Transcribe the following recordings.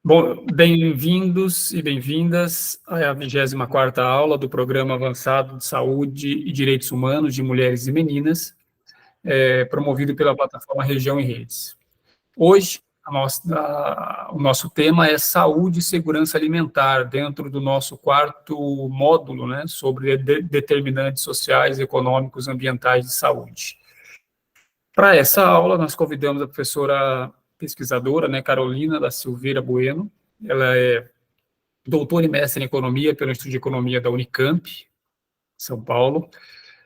Bom, bem-vindos e bem-vindas à 24ª aula do Programa Avançado de Saúde e Direitos Humanos de Mulheres e Meninas, promovido pela plataforma Região em Redes. Hoje, o nosso tema é saúde e segurança alimentar, dentro do nosso quarto módulo, né, sobre determinantes sociais, econômicos e ambientais de saúde. Para essa aula, nós convidamos a professora pesquisadora, né, Carolina da Silveira Bueno. Ela é doutora e mestre em Economia pelo Instituto de Economia da Unicamp, São Paulo.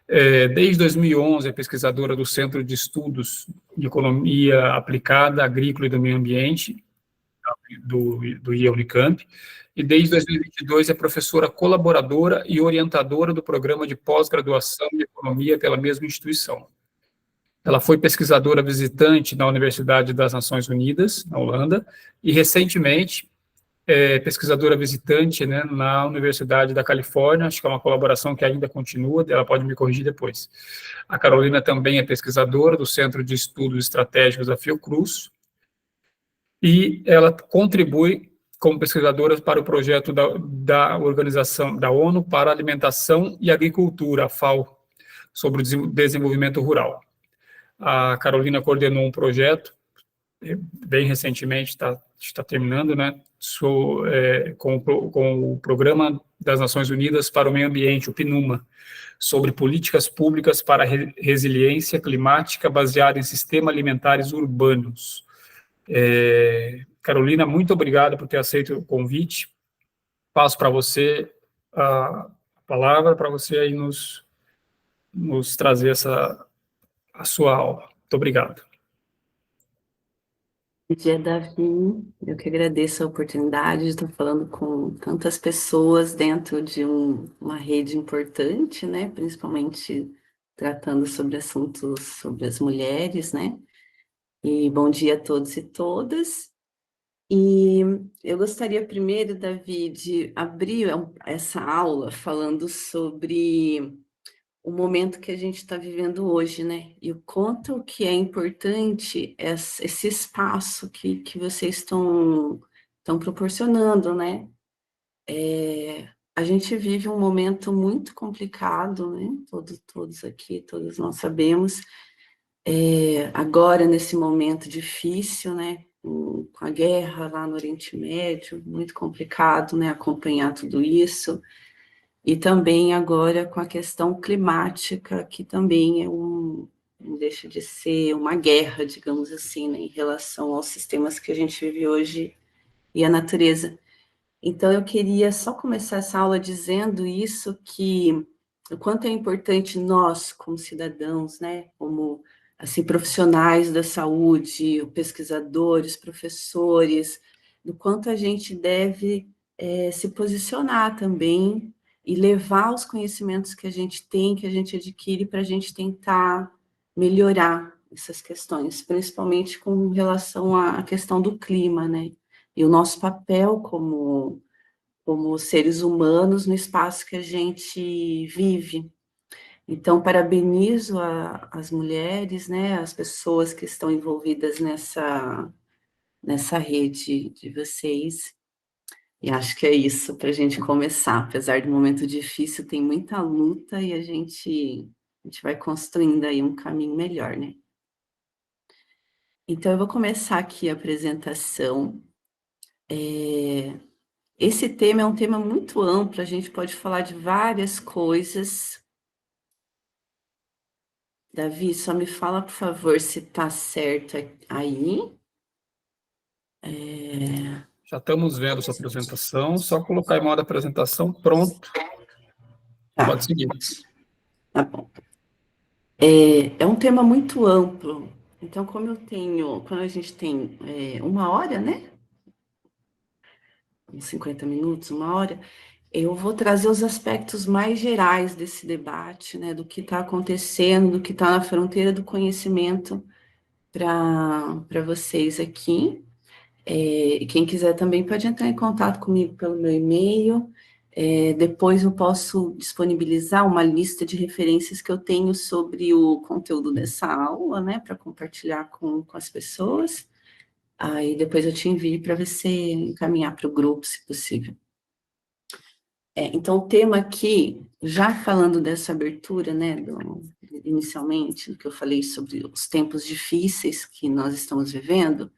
Desde 2011, é pesquisadora do Centro de Estudos de Economia Aplicada, Agrícola e do Meio Ambiente, do IA Unicamp, e desde 2022 é professora colaboradora e orientadora do Programa de Pós-Graduação em Economia pela mesma instituição. Ela foi pesquisadora visitante na Universidade das Nações Unidas, na Holanda, e recentemente pesquisadora visitante, né, na Universidade da Califórnia. Acho que é uma colaboração que ainda continua, ela pode me corrigir depois. A Carolina também é pesquisadora do Centro de Estudos Estratégicos da Fiocruz, e ela contribui como pesquisadora para o projeto da Organização da ONU para a Alimentação e Agricultura, a FAO, sobre o desenvolvimento rural. A Carolina coordenou um projeto, bem recentemente, está terminando, né, com o Programa das Nações Unidas para o Meio Ambiente, o PNUMA, sobre políticas públicas para resiliência climática baseada em sistemas alimentares urbanos. Carolina, muito obrigado por ter aceito o convite. Passo para você a palavra, para você aí nos trazer a sua aula. Muito obrigado. Bom dia, Davi. Eu que agradeço a oportunidade de estar falando com tantas pessoas dentro de uma rede importante, né? Principalmente tratando sobre assuntos sobre as mulheres, né? E bom dia a todos e todas. E eu gostaria primeiro, Davi, de abrir essa aula falando sobre o momento que a gente está vivendo hoje, né? E o quanto que é importante esse espaço que vocês estão proporcionando, né? A gente vive um momento muito complicado, né? Todos aqui, todos nós sabemos. Agora, nesse momento difícil, né? Com a guerra lá no Oriente Médio, muito complicado, né? Acompanhar tudo isso. E também agora com a questão climática, que também não deixa de ser uma guerra, digamos assim, né, em relação aos sistemas que a gente vive hoje e a natureza. Então, eu queria só começar essa aula dizendo isso, que o quanto é importante nós, como cidadãos, né, como assim, profissionais da saúde, pesquisadores, professores, do quanto a gente deve se posicionar também e levar os conhecimentos que a gente tem, que a gente adquire, para a gente tentar melhorar essas questões, principalmente com relação à questão do clima, né? E o nosso papel como seres humanos no espaço que a gente vive. Então, parabenizo as mulheres, né, as pessoas que estão envolvidas nessa rede de vocês. E acho que é isso para a gente começar. Apesar do momento difícil, tem muita luta e a gente vai construindo aí um caminho melhor, né? Então, eu vou começar aqui a apresentação. Esse tema é um tema muito amplo, a gente pode falar de várias coisas. Davi, só me fala, por favor, se está certo aí. Já estamos vendo sua apresentação, só colocar em modo apresentação, pronto. Tá. Pode seguir. Tá bom. É um tema muito amplo. Então, quando a gente tem 1 hora, né? Uns 50 minutos, 1 hora, eu vou trazer os aspectos mais gerais desse debate, né? Do que está acontecendo, do que está na fronteira do conhecimento para vocês aqui. Quem quiser também pode entrar em contato comigo pelo meu e-mail. Depois eu posso disponibilizar uma lista de referências que eu tenho sobre o conteúdo dessa aula, né, para compartilhar com as pessoas. Aí depois eu te envio para você encaminhar para o grupo, se possível. Então, o tema aqui, já falando dessa abertura, né, inicialmente, do que eu falei sobre os tempos difíceis que nós estamos vivendo,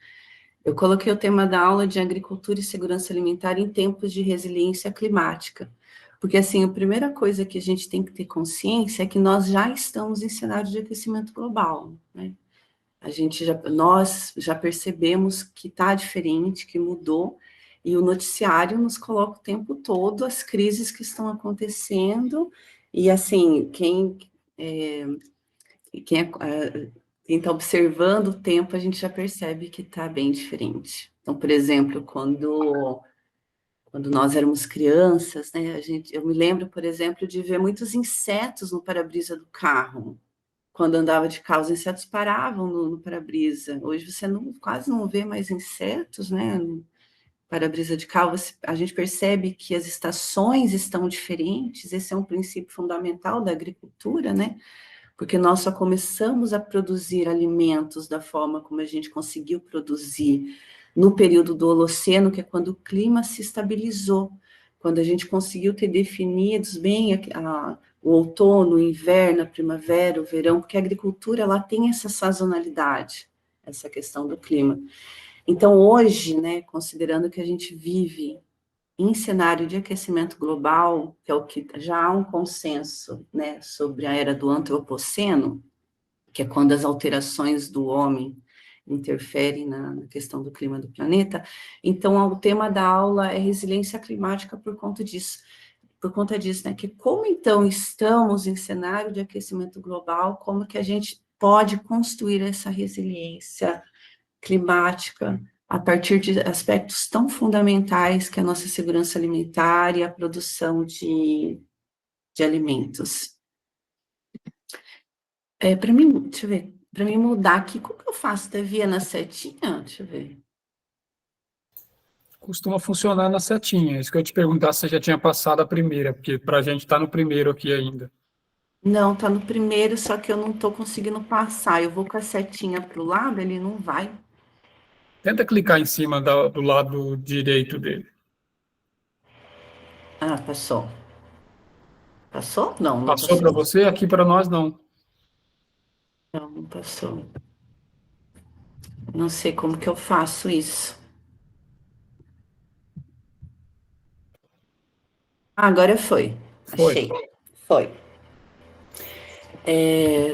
eu coloquei o tema da aula de agricultura e segurança alimentar em tempos de resiliência climática. Porque, assim, a primeira coisa que a gente tem que ter consciência é que nós já estamos em cenário de aquecimento global, né? Nós já percebemos que está diferente, que mudou, e o noticiário nos coloca o tempo todo as crises que estão acontecendo, e assim, quem está observando o tempo, a gente já percebe que está bem diferente. Então, por exemplo, quando nós éramos crianças, né, eu me lembro, por exemplo, de ver muitos insetos no para-brisa do carro. Quando andava de carro, os insetos paravam no para-brisa. Hoje você quase não vê mais insetos, né? No para-brisa de carro, a gente percebe que as estações estão diferentes. Esse é um princípio fundamental da agricultura, né? Porque nós só começamos a produzir alimentos da forma como a gente conseguiu produzir no período do Holoceno, que é quando o clima se estabilizou, quando a gente conseguiu ter definidos bem o outono, o inverno, a primavera, o verão, porque a agricultura ela tem essa sazonalidade, essa questão do clima. Então, hoje, né, considerando que a gente vive em cenário de aquecimento global, que é o que já há um consenso, né, sobre a era do antropoceno, que é quando as alterações do homem interferem na questão do clima do planeta. Então, o tema da aula é resiliência climática por conta disso, né, que como então estamos em cenário de aquecimento global, como que a gente pode construir essa resiliência climática a partir de aspectos tão fundamentais que é a nossa segurança alimentar e a produção de alimentos. Para mim, deixa eu ver, para mim mudar aqui, como que eu faço? Devia na setinha? Deixa eu ver. Costuma funcionar na setinha. Isso que eu ia te perguntar se você já tinha passado a primeira, porque para a gente está no primeiro aqui ainda. Não, tá no primeiro, só que eu não estou conseguindo passar. Eu vou com a setinha para o lado, ele não vai. Tenta clicar em cima do lado direito dele. Ah, passou. Passou? Não, não Passou para passou. você? Aqui para nós não. Não, não passou. Não sei como que eu faço isso. Ah, agora foi. Foi. Achei. Foi.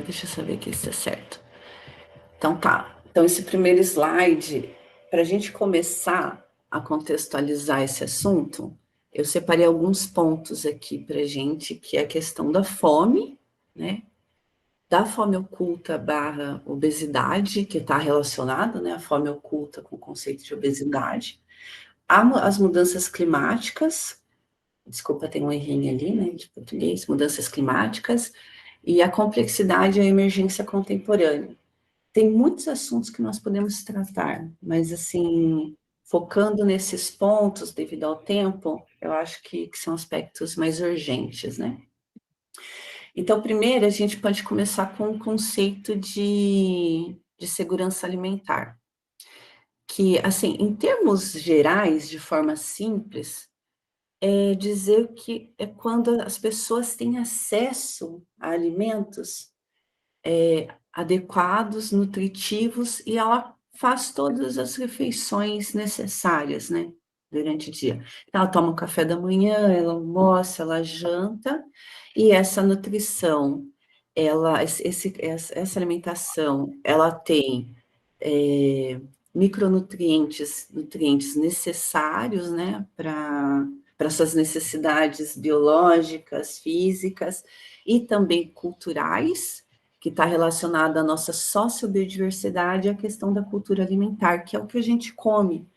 Deixa eu saber aqui se está certo. Então tá. Então, esse primeiro slide, para a gente começar a contextualizar esse assunto, eu separei alguns pontos aqui para gente, que é a questão da fome, né? Da fome oculta barra obesidade, que está relacionada, né? A fome oculta com o conceito de obesidade. As mudanças climáticas, desculpa, tem um errinho ali, né, de português, mudanças climáticas, e a complexidade e a emergência contemporânea. Tem muitos assuntos que nós podemos tratar, mas, assim, focando nesses pontos, devido ao tempo, eu acho que são aspectos mais urgentes, né? Então, primeiro, a gente pode começar com o conceito de segurança alimentar, que, assim, em termos gerais, de forma simples, dizer que é quando as pessoas têm acesso a alimentos adequados, nutritivos, e ela faz todas as refeições necessárias, né, durante o dia. Então, ela toma um café da manhã, ela almoça, ela janta, e essa nutrição, essa alimentação, ela tem micronutrientes, nutrientes necessários, né, para suas necessidades biológicas, físicas e também culturais, que está relacionada à nossa sociobiodiversidade e à questão da cultura alimentar, que é o que a gente come.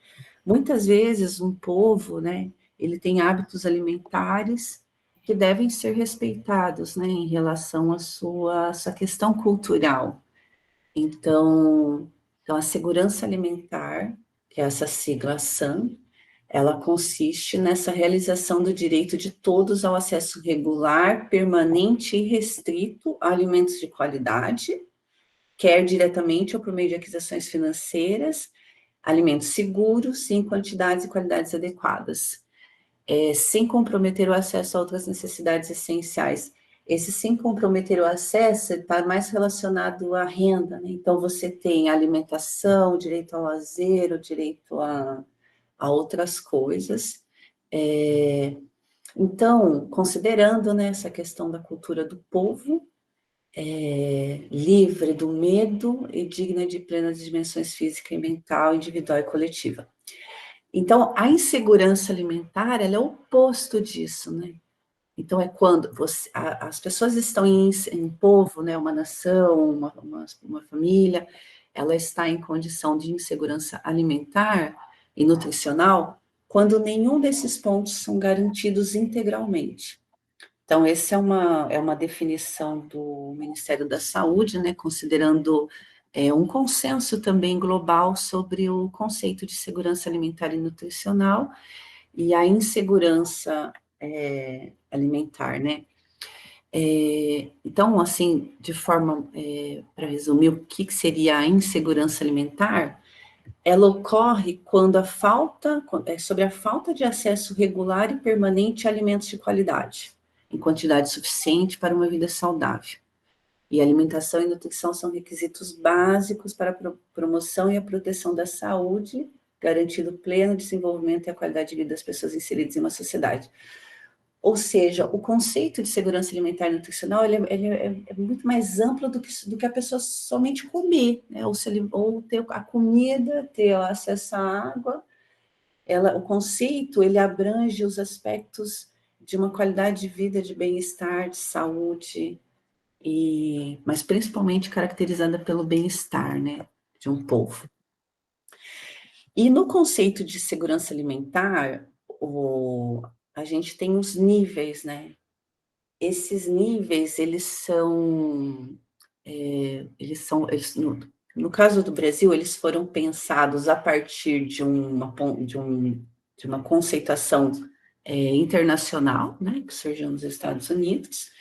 Muitas vezes um povo, né, ele tem hábitos alimentares que devem ser respeitados, né, em relação à sua questão cultural. Então, a segurança alimentar, que é essa sigla SAM, ela consiste nessa realização do direito de todos ao acesso regular, permanente e restrito a alimentos de qualidade, quer diretamente ou por meio de aquisições financeiras, alimentos seguros, em quantidades e qualidades adequadas, sem comprometer o acesso a outras necessidades essenciais. Esse sem comprometer o acesso está mais relacionado à renda, né? Então, você tem alimentação, direito ao lazer, o direito a outras coisas. Então, considerando, né, essa questão da cultura do povo, livre do medo e digna de plenas dimensões física e mental, individual e coletiva. Então, a insegurança alimentar, ela é o oposto disso, né? Então, é quando as pessoas estão em povo, né, uma nação, uma família, ela está em condição de insegurança alimentar e nutricional quando nenhum desses pontos são garantidos integralmente. Então, essa é uma definição do Ministério da Saúde, né, considerando um consenso também global sobre o conceito de segurança alimentar e nutricional e a insegurança alimentar, né? Então, assim, de forma, para resumir, o que seria a insegurança alimentar? Ela ocorre quando sobre a falta de acesso regular e permanente a alimentos de qualidade, em quantidade suficiente para uma vida saudável. E alimentação e nutrição são requisitos básicos para a promoção e a proteção da saúde, garantindo o pleno desenvolvimento e a qualidade de vida das pessoas inseridas em uma sociedade. Ou seja, o conceito de segurança alimentar e nutricional ele é muito mais amplo do que a pessoa somente comer, né? Ou ter a comida, ter acesso à água. O conceito ele abrange os aspectos de uma qualidade de vida, de bem-estar, de saúde, mas principalmente caracterizada pelo bem-estar, né, de um povo. E no conceito de segurança alimentar, a gente tem os níveis, né? Esses níveis, no caso do Brasil, eles foram pensados a partir de uma conceituação internacional, né, que surgiu nos Estados Unidos,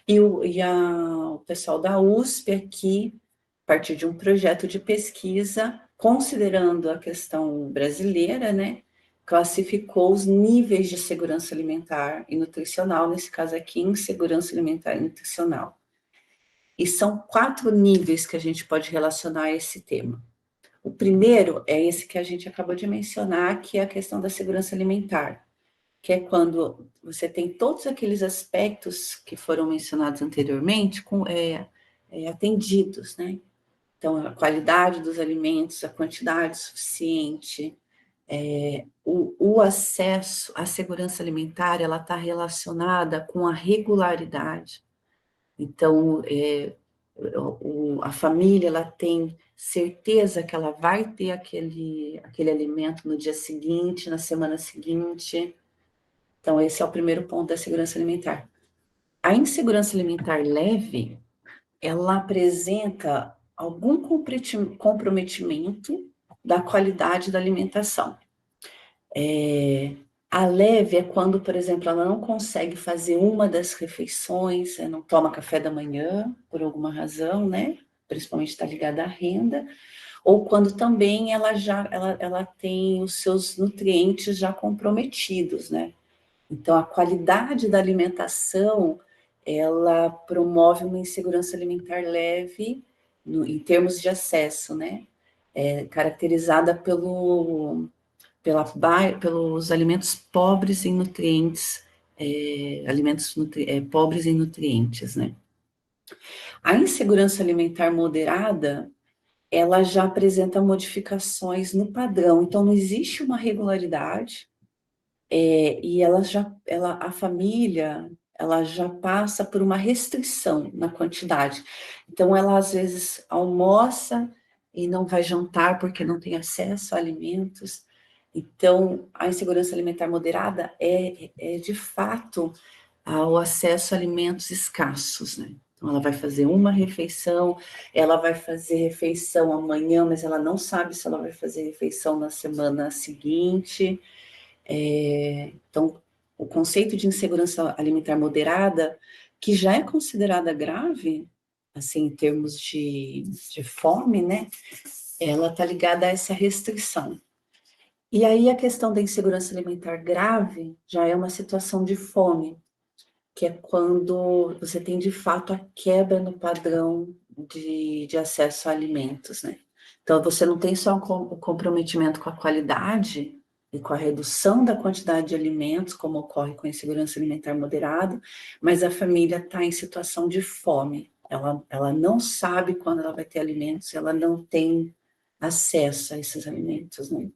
o pessoal da USP aqui, a partir de um projeto de pesquisa, considerando a questão brasileira, né, classificou os níveis de segurança alimentar e nutricional, nesse caso aqui, insegurança alimentar e nutricional. E são 4 níveis que a gente pode relacionar a esse tema. O primeiro é esse que a gente acabou de mencionar, que é a questão da segurança alimentar, que é quando você tem todos aqueles aspectos que foram mencionados anteriormente atendidos, né? Então, a qualidade dos alimentos, a quantidade suficiente, o acesso à segurança alimentar, ela está relacionada com a regularidade. Então, a família, ela tem certeza que ela vai ter aquele alimento no dia seguinte, na semana seguinte. Então, esse é o primeiro ponto da segurança alimentar. A insegurança alimentar leve, ela apresenta algum comprometimento da qualidade da alimentação. A leve é quando, por exemplo, ela não consegue fazer uma das refeições, não toma café da manhã, por alguma razão, né? Principalmente está ligada à renda, ou quando também ela tem os seus nutrientes já comprometidos, né? Então, a qualidade da alimentação, ela promove uma insegurança alimentar leve, em termos de acesso, né? Caracterizada pelos alimentos pobres em nutrientes, pobres em nutrientes, né? A insegurança alimentar moderada, ela já apresenta modificações no padrão, então não existe uma regularidade, e a família, ela já passa por uma restrição na quantidade. Então, ela às vezes almoça e não vai jantar porque não tem acesso a alimentos. Então, a insegurança alimentar moderada é de fato, o acesso a alimentos escassos, né? Então, ela vai fazer uma refeição, ela vai fazer refeição amanhã, mas ela não sabe se ela vai fazer refeição na semana seguinte. Então, o conceito de insegurança alimentar moderada, que já é considerada grave, assim, em termos de fome, né? ela está ligada a essa restrição. E aí a questão da insegurança alimentar grave já é uma situação de fome, que é quando você tem de fato a quebra no padrão de acesso a alimentos, né? Então você não tem só o comprometimento com a qualidade e com a redução da quantidade de alimentos, como ocorre com a insegurança alimentar moderada, mas a família está em situação de fome. Ela não sabe quando ela vai ter alimentos, ela não tem acesso a esses alimentos, né?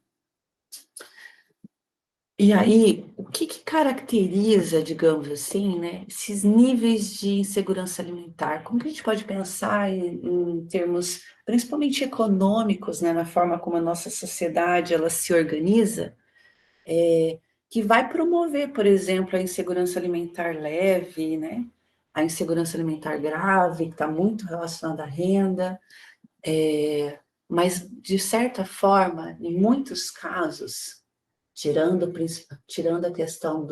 E aí, o que caracteriza, digamos assim, né, esses níveis de insegurança alimentar? Como que a gente pode pensar em termos, principalmente econômicos, né, na forma como a nossa sociedade ela se organiza, que vai promover, por exemplo, a insegurança alimentar leve, né, a insegurança alimentar grave, que está muito relacionada à renda, mas, de certa forma, em muitos casos, tirando a questão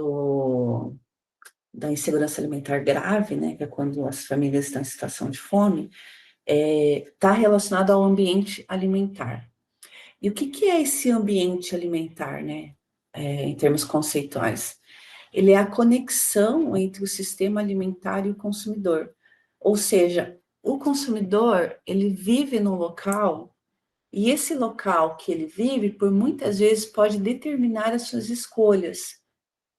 da insegurança alimentar grave, né, que é quando as famílias estão em situação de fome, está relacionado ao ambiente alimentar. E o que é esse ambiente alimentar, né, em termos conceituais? Ele é a conexão entre o sistema alimentar e o consumidor. Ou seja, o consumidor, ele vive num local, e esse local que ele vive, por muitas vezes, pode determinar as suas escolhas.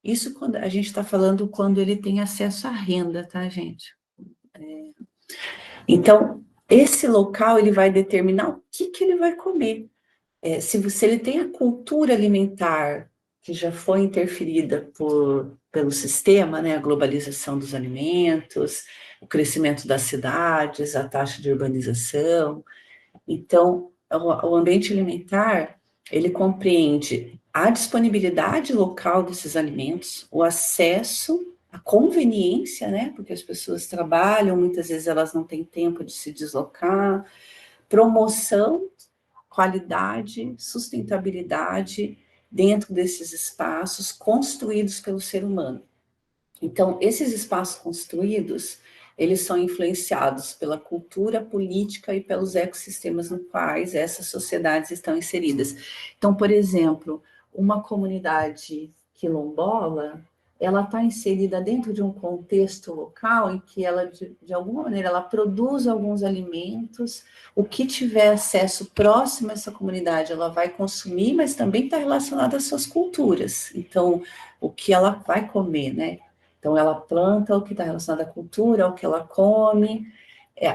Isso quando a gente está falando quando ele tem acesso à renda, tá, gente? Então, esse local ele vai determinar o que ele vai comer. Se ele tem a cultura alimentar que já foi interferida pelo sistema, né, a globalização dos alimentos, o crescimento das cidades, a taxa de urbanização, então, o ambiente alimentar, ele compreende a disponibilidade local desses alimentos, o acesso, a conveniência, né? Porque as pessoas trabalham, muitas vezes elas não têm tempo de se deslocar, promoção, qualidade, sustentabilidade dentro desses espaços construídos pelo ser humano. Então, esses espaços construídos, eles são influenciados pela cultura política e pelos ecossistemas no quais essas sociedades estão inseridas. Então, por exemplo, uma comunidade quilombola, ela está inserida dentro de um contexto local em que ela, de alguma maneira, ela produz alguns alimentos, o que tiver acesso próximo a essa comunidade, ela vai consumir, mas também está relacionado às suas culturas. Então, o que ela vai comer, né? Então, ela planta o que está relacionado à cultura, o que ela come.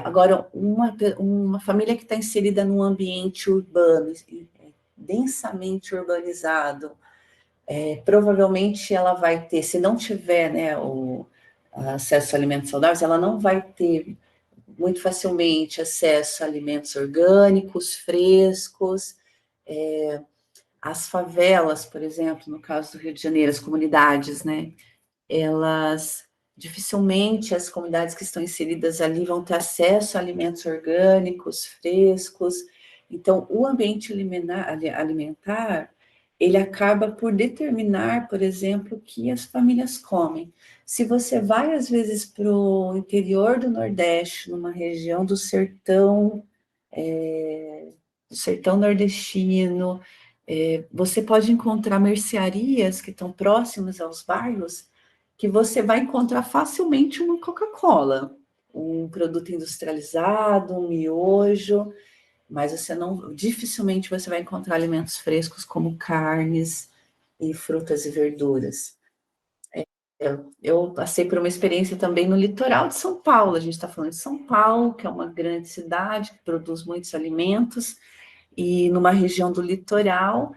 Agora, uma família que está inserida num ambiente urbano, densamente urbanizado, provavelmente ela vai ter, se não tiver, né, o acesso a alimentos saudáveis, ela não vai ter muito facilmente acesso a alimentos orgânicos, frescos. As favelas, por exemplo, no caso do Rio de Janeiro, as comunidades, né? Elas dificilmente as comunidades que estão inseridas ali vão ter acesso a alimentos orgânicos, frescos. Então, o ambiente alimentar, ele acaba por determinar, por exemplo, o que as famílias comem. Se você vai, às vezes, para o interior do Nordeste, numa região do sertão nordestino, você pode encontrar mercearias que estão próximas aos bairros, que você vai encontrar facilmente uma Coca-Cola, um produto industrializado, um miojo, mas dificilmente você vai encontrar alimentos frescos como carnes e frutas e verduras. Eu passei por uma experiência também no litoral de São Paulo. A gente está falando de São Paulo, que é uma grande cidade que produz muitos alimentos, e numa região do litoral,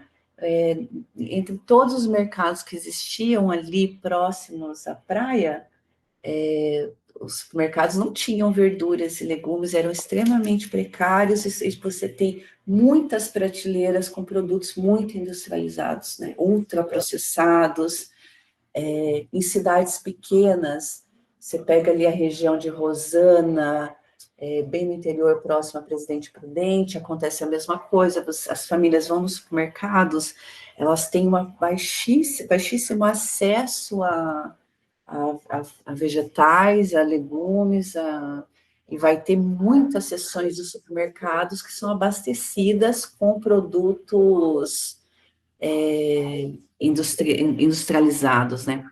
entre todos os mercados que existiam ali próximos à praia, os mercados não tinham verduras e legumes, eram extremamente precários, e você tem muitas prateleiras com produtos muito industrializados, né, ultraprocessados. Em cidades pequenas, você pega ali a região de Rosana, bem no interior, próximo a Presidente Prudente, acontece a mesma coisa, as famílias vão nos supermercados, elas têm baixíssimo acesso a vegetais, a legumes, e vai ter muitas seções dos supermercados que são abastecidas com produtos industrializados, né?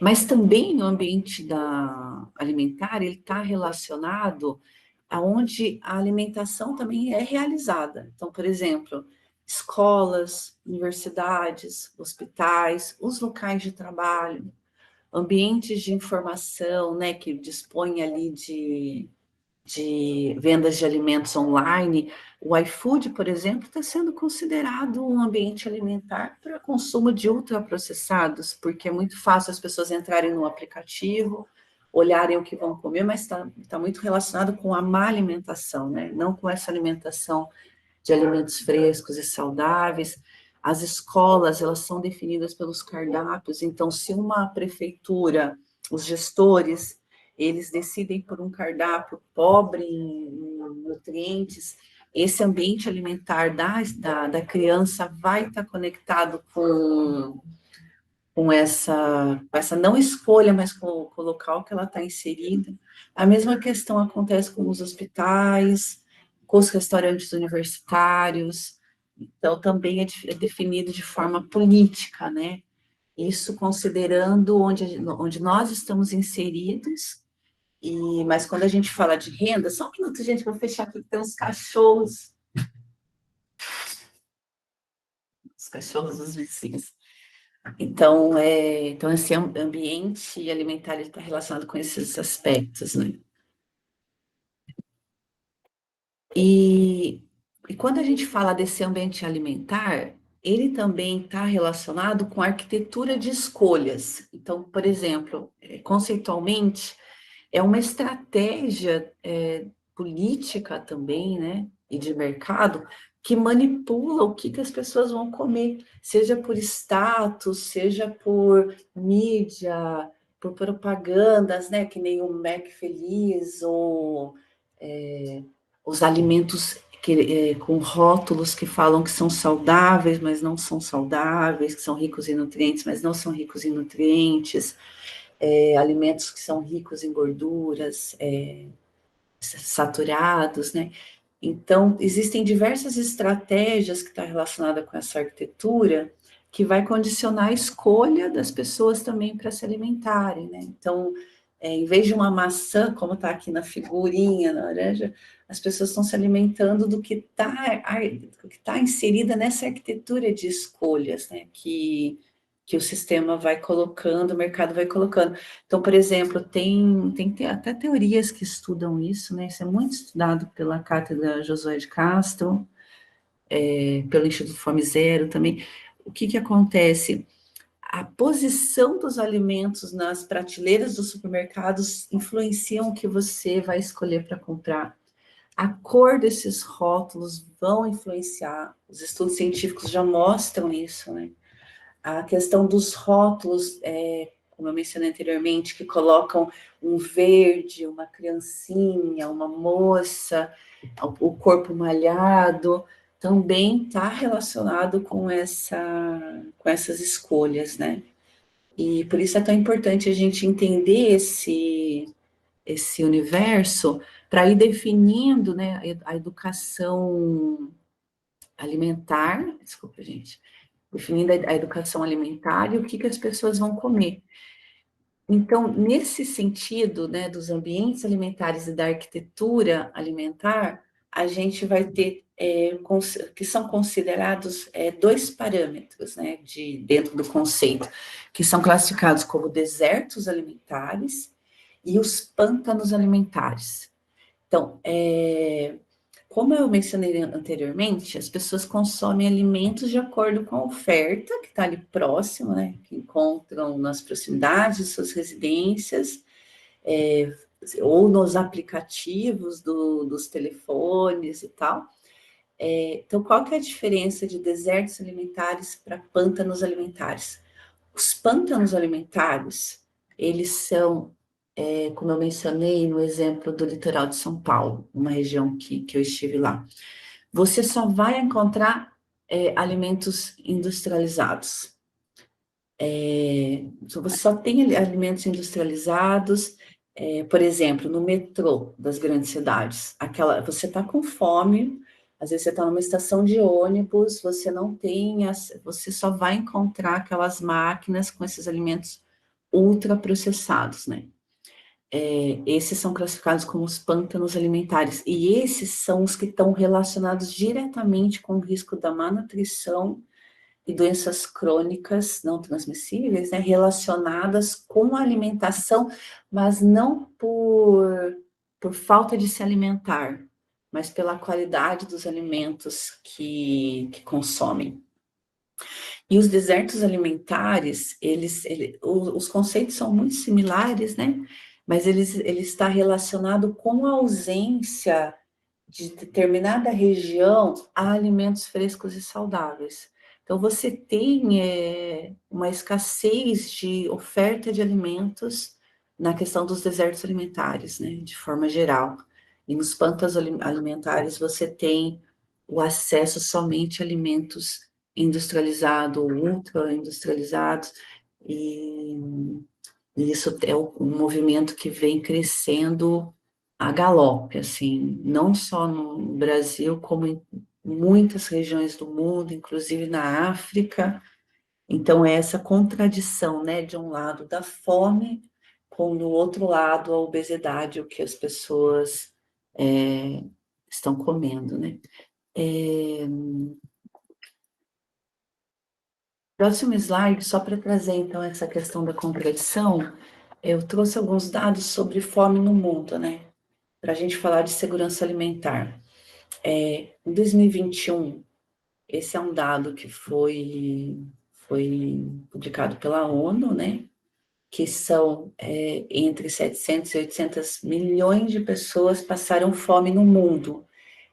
Mas também o ambiente alimentar, ele está relacionado aonde a alimentação também é realizada. Então, por exemplo, escolas, universidades, hospitais, os locais de trabalho, ambientes de informação, né, que dispõem ali de vendas de alimentos online. O iFood, por exemplo, está sendo considerado um ambiente alimentar para consumo de ultraprocessados, porque é muito fácil as pessoas entrarem no aplicativo, olharem o que vão comer, mas está muito relacionado com a má alimentação, né? Não com essa alimentação de alimentos frescos e saudáveis. As escolas, elas são definidas pelos cardápios, então, se uma prefeitura, os gestores, eles decidem por um cardápio pobre em nutrientes, esse ambiente alimentar da criança vai estar conectado com essa não escolha, mas com o local que ela está inserida. A mesma questão acontece com os hospitais, com os restaurantes universitários, então também é definido de forma política, né? Isso considerando onde nós estamos inseridos, mas quando a gente fala de renda, só um minuto, gente, vou fechar aqui, tem uns cachorros, os cachorros dos vizinhos. Então, esse ambiente alimentar está relacionado com esses aspectos, né? E quando a gente fala desse ambiente alimentar, ele também está relacionado com a arquitetura de escolhas. Então, por exemplo, conceitualmente, é uma estratégia política também, né, e de mercado, que manipula o que as pessoas vão comer, seja por status, seja por mídia, por propagandas, né, que nem o Mac Feliz, ou os alimentos com rótulos que falam que são saudáveis, mas não são saudáveis, que são ricos em nutrientes, mas não são ricos em nutrientes, alimentos que são ricos em gorduras, saturados, né? Então, existem diversas estratégias que estão relacionadas com essa arquitetura que vai condicionar a escolha das pessoas também para se alimentarem, né? Então, em vez de uma maçã, como está aqui na figurinha, na laranja, as pessoas estão se alimentando do que está inserida nessa arquitetura de escolhas, né? Que o sistema vai colocando, o mercado vai colocando. Então, por exemplo, tem até teorias que estudam isso, né? Isso é muito estudado pela Cátedra Josué de Castro, pelo Instituto Fome Zero também. O que acontece? A posição dos alimentos nas prateleiras dos supermercados influenciam o que você vai escolher para comprar. A cor desses rótulos vão influenciar. Os estudos científicos já mostram isso, né? A questão dos rótulos, como eu mencionei anteriormente, que colocam um verde, uma criancinha, uma moça, o corpo malhado, também está relacionado com essas escolhas, né? E por isso é tão importante a gente entender esse universo para ir definindo, né, a educação alimentar, desculpa, gente, definindo a educação alimentar e o que as pessoas vão comer. Então, nesse sentido, né, dos ambientes alimentares e da arquitetura alimentar, a gente vai ter que são considerados dois parâmetros, né, dentro do conceito, que são classificados como desertos alimentares e os pântanos alimentares. Então, como eu mencionei anteriormente, as pessoas consomem alimentos de acordo com a oferta, que está ali próximo, né? Que encontram nas proximidades de suas residências, ou nos aplicativos dos telefones e tal. Então, qual que é a diferença de desertos alimentares para pântanos alimentares? Os pântanos alimentares, eles são como eu mencionei no exemplo do litoral de São Paulo, uma região que eu estive lá, você só vai encontrar alimentos industrializados. Você só tem alimentos industrializados, Por exemplo, no metrô das grandes cidades, você está com fome, às vezes você está numa estação de ônibus, você não tem, você só vai encontrar aquelas máquinas com esses alimentos ultraprocessados, né? Esses são classificados como os pântanos alimentares, e esses são os que estão relacionados diretamente com o risco da má nutrição e doenças crônicas não transmissíveis, né, relacionadas com a alimentação, mas não por falta de se alimentar, mas pela qualidade dos alimentos que consomem. E os desertos alimentares, os conceitos são muito similares, né? Mas ele está relacionado com a ausência de determinada região a alimentos frescos e saudáveis. Então, você tem uma escassez de oferta de alimentos na questão dos desertos alimentares, né, de forma geral. E nos pântanos alimentares, você tem o acesso somente a alimentos industrializados, ultra-industrializados, e isso é um movimento que vem crescendo a galope, assim, não só no Brasil, como em muitas regiões do mundo, inclusive na África. Então, é essa contradição, né, de um lado da fome, com do outro lado a obesidade, o que as pessoas estão comendo, né. Próximo slide, só para trazer, então, essa questão da contradição, eu trouxe alguns dados sobre fome no mundo, né, para a gente falar de segurança alimentar. Em 2021, esse é um dado que foi publicado pela ONU, né, que são entre 700 e 800 milhões de pessoas passaram fome no mundo,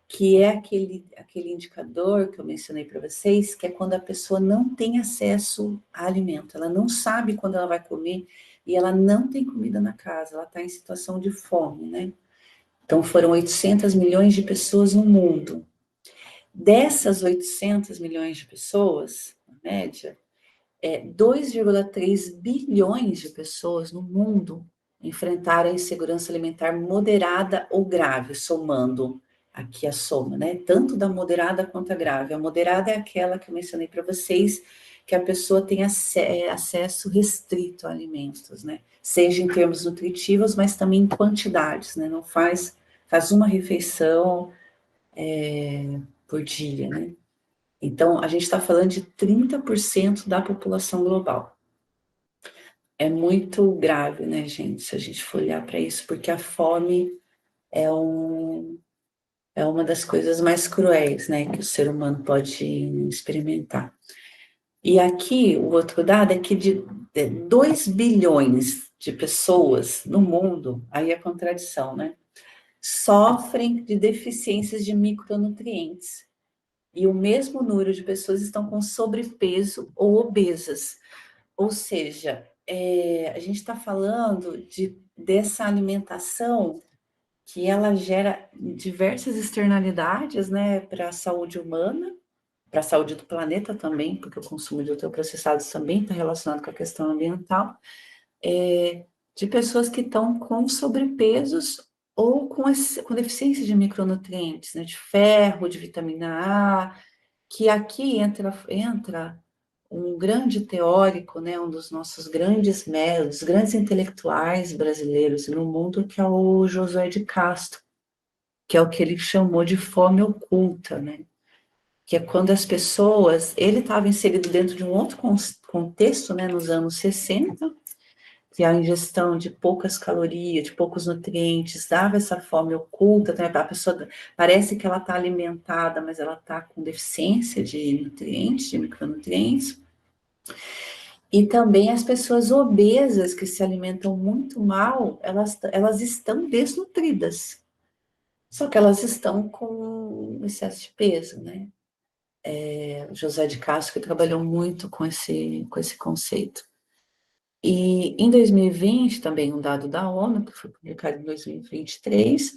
que é aquele indicador que eu mencionei para vocês, que é quando a pessoa não tem acesso a alimento, ela não sabe quando ela vai comer e ela não tem comida na casa, ela está em situação de fome, né? Então, foram 800 milhões de pessoas no mundo. Dessas 800 milhões de pessoas, na média, 2,3 bilhões de pessoas no mundo enfrentaram a insegurança alimentar moderada ou grave, somando aqui a soma, né? Tanto da moderada quanto a grave. A moderada é aquela que eu mencionei para vocês, que a pessoa tem acesso restrito a alimentos, né? Seja em termos nutritivos, mas também em quantidades, né? Não faz uma refeição por dia, né? Então, a gente está falando de 30% da população global. É muito grave, né, gente, se a gente for olhar para isso, porque a fome é uma das coisas mais cruéis, né, que o ser humano pode experimentar. E aqui, o outro dado é que de 2 bilhões de pessoas no mundo, aí é contradição, né, sofrem de deficiências de micronutrientes. E o mesmo número de pessoas estão com sobrepeso ou obesas. Ou seja, a gente está falando dessa alimentação que ela gera diversas externalidades, né, para a saúde humana, para a saúde do planeta também, porque o consumo de ultraprocessados também está relacionado com a questão ambiental, de pessoas que estão com sobrepesos ou com deficiência de micronutrientes, né, de ferro, de vitamina A, que aqui entra um grande teórico, né, um dos nossos grandes médicos, grandes intelectuais brasileiros no mundo, que é o Josué de Castro, que é o que ele chamou de fome oculta, né, que é quando as pessoas, ele estava inserido dentro de um outro contexto, né, nos anos 60, que a ingestão de poucas calorias, de poucos nutrientes, dava essa fome oculta, né? A pessoa parece que ela está alimentada, mas ela está com deficiência de nutrientes, de micronutrientes. E também as pessoas obesas que se alimentam muito mal, elas estão desnutridas. Só que elas estão com excesso de peso, né? O José de Castro que trabalhou muito com esse conceito. E em 2020, também um dado da ONU, que foi publicado em 2023,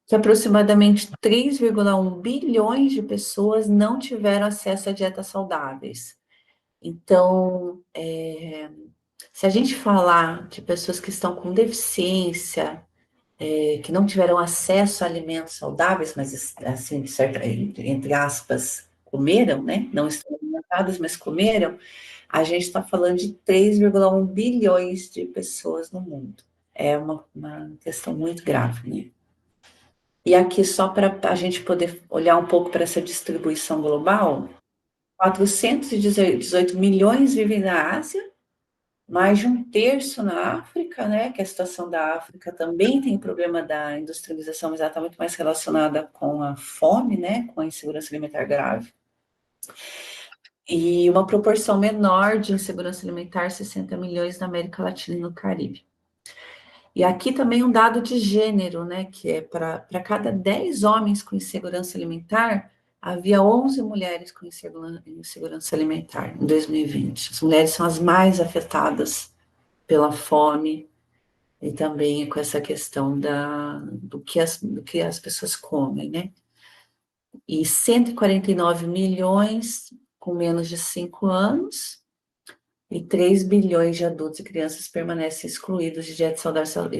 que aproximadamente 3,1 bilhões de pessoas não tiveram acesso a dietas saudáveis. Então, Se a gente falar de pessoas que estão com deficiência, que não tiveram acesso a alimentos saudáveis, mas assim, entre aspas, comeram, né? Não estão alimentadas, mas comeram, a gente está falando de 3,1 bilhões de pessoas no mundo. É uma questão muito grave, né? E aqui, só para a gente poder olhar um pouco para essa distribuição global, 418 milhões vivem na Ásia, mais de um terço na África, né? Que a situação da África também tem o problema da industrialização, mas ela está muito mais relacionada com a fome, né? Com a insegurança alimentar grave. E uma proporção menor de insegurança alimentar, 60 milhões na América Latina e no Caribe. E aqui também um dado de gênero, né? Que é para cada 10 homens com insegurança alimentar, havia 11 mulheres com insegurança alimentar em 2020. As mulheres são as mais afetadas pela fome e também com essa questão do que as pessoas comem, né? E 149 milhões com menos de 5 anos e 3 bilhões de adultos e crianças permanecem excluídos de dieta saudável.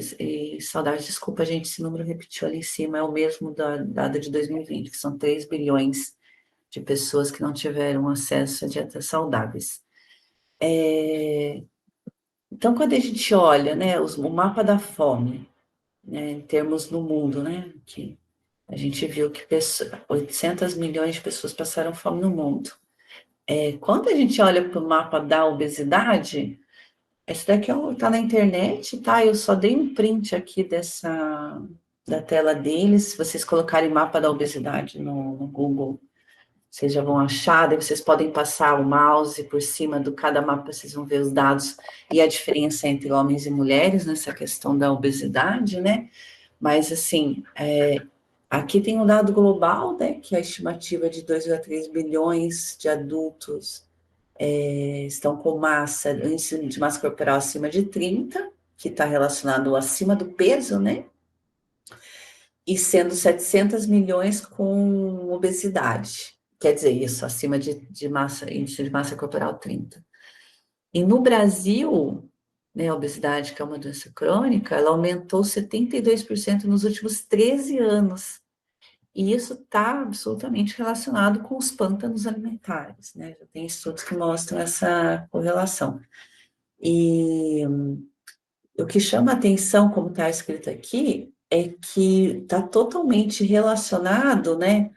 Desculpa, gente, esse número repetiu ali em cima, é o mesmo da data de 2020, que são 3 bilhões de pessoas que não tiveram acesso a dietas saudáveis. Então, quando a gente olha, né, o mapa da fome, né, em termos no mundo, né, que a gente viu que 800 milhões de pessoas passaram fome no mundo. Quando a gente olha para o mapa da obesidade, esse daqui está na internet, tá? Eu só dei um print aqui da tela deles. Se vocês colocarem mapa da obesidade no Google, vocês já vão achar. Daí vocês podem passar o mouse por cima do cada mapa, vocês vão ver os dados e a diferença entre homens e mulheres nessa questão da obesidade, né? Mas, assim, aqui tem um dado global, né? Que é a estimativa de 2,3 bilhões de adultos estão com índice de massa corporal acima de 30, que está relacionado acima do peso, né? E sendo 700 milhões com obesidade. Quer dizer, isso, acima de massa, índice de massa corporal 30. E no Brasil, né, a obesidade, que é uma doença crônica, ela aumentou 72% nos últimos 13 anos. E isso está absolutamente relacionado com os pântanos alimentares, né? Já tem estudos que mostram essa correlação. E o que chama a atenção, como está escrito aqui, é que está totalmente relacionado, né?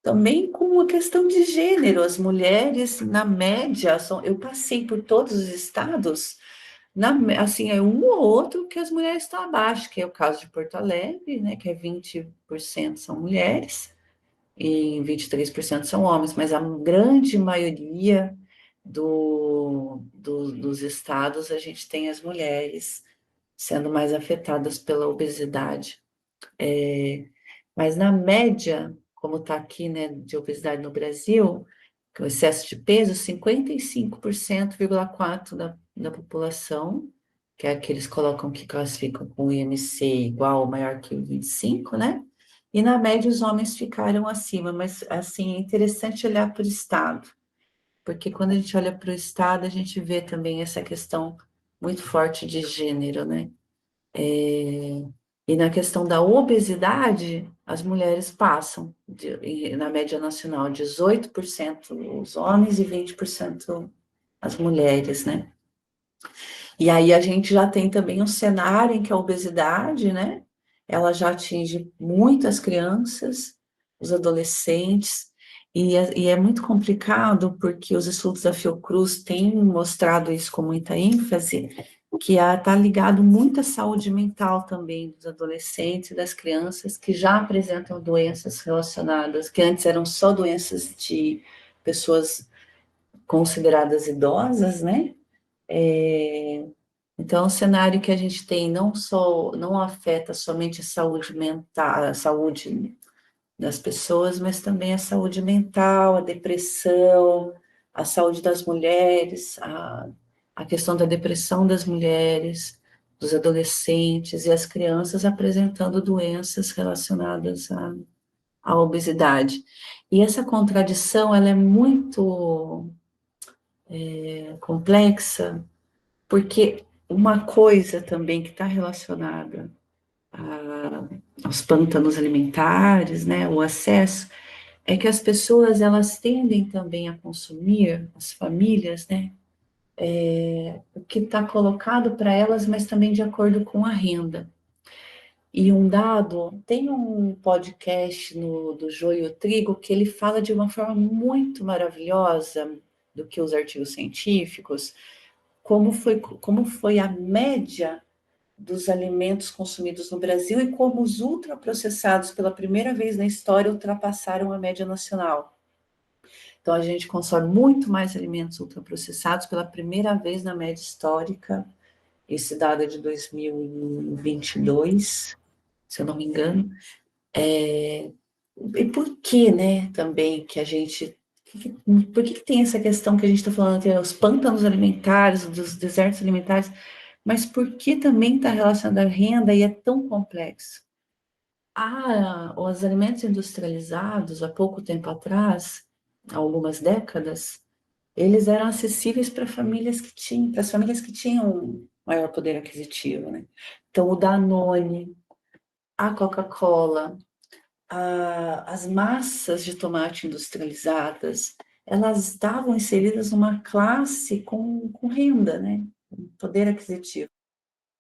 Também com a questão de gênero. As mulheres, na média, eu passei por todos os estados, assim, é um ou outro que as mulheres estão abaixo, que é o caso de Porto Alegre, né? Que é 20% são mulheres e 23% são homens, mas a grande maioria dos estados a gente tem as mulheres sendo mais afetadas pela obesidade. Mas na média, como está aqui, né, de obesidade no Brasil, com excesso de peso, 55,4% da população, que é que eles colocam que classificam com IMC igual ou maior que 25, né? E na média os homens ficaram acima, mas assim, é interessante olhar para o estado, porque quando a gente olha para o estado, a gente vê também essa questão muito forte de gênero, né? E na questão da obesidade, as mulheres passam, na média nacional, 18% os homens e 20% as mulheres, né? E aí a gente já tem também um cenário em que a obesidade, né? Ela já atinge muitas crianças, os adolescentes, e é muito complicado porque os estudos da Fiocruz têm mostrado isso com muita ênfase, que está ligado muito à saúde mental também dos adolescentes e das crianças que já apresentam doenças relacionadas, que antes eram só doenças de pessoas consideradas idosas, né? Então, o cenário que a gente tem não afeta somente a saúde mental, a saúde das pessoas, mas também a saúde mental, a depressão, a saúde das mulheres, a questão da depressão das mulheres, dos adolescentes e as crianças apresentando doenças relacionadas à obesidade. E essa contradição, ela é muito complexa, porque uma coisa também que está relacionada aos pântanos alimentares, né, o acesso, é que as pessoas, elas tendem também a consumir, as famílias, né, o que está colocado para elas, mas também de acordo com a renda. E um dado, tem um podcast do Joio Trigo que ele fala de uma forma muito maravilhosa do que os artigos científicos, como foi a média dos alimentos consumidos no Brasil e como os ultraprocessados, pela primeira vez na história, ultrapassaram a média nacional. Então, a gente consome muito mais alimentos ultraprocessados pela primeira vez na média histórica. Esse dado é de 2022, se eu não me engano. E por que, né, também que a gente... Por que tem essa questão que a gente está falando, tem os pântanos alimentares, dos desertos alimentares, mas por que também está relacionado à renda e é tão complexo? Os alimentos industrializados, há pouco tempo atrás, há algumas décadas, eles eram acessíveis para as famílias que tinham maior poder aquisitivo, né? Então, o Danone, a Coca-Cola, as massas de tomate industrializadas, elas estavam inseridas numa classe com renda, né? Com poder aquisitivo.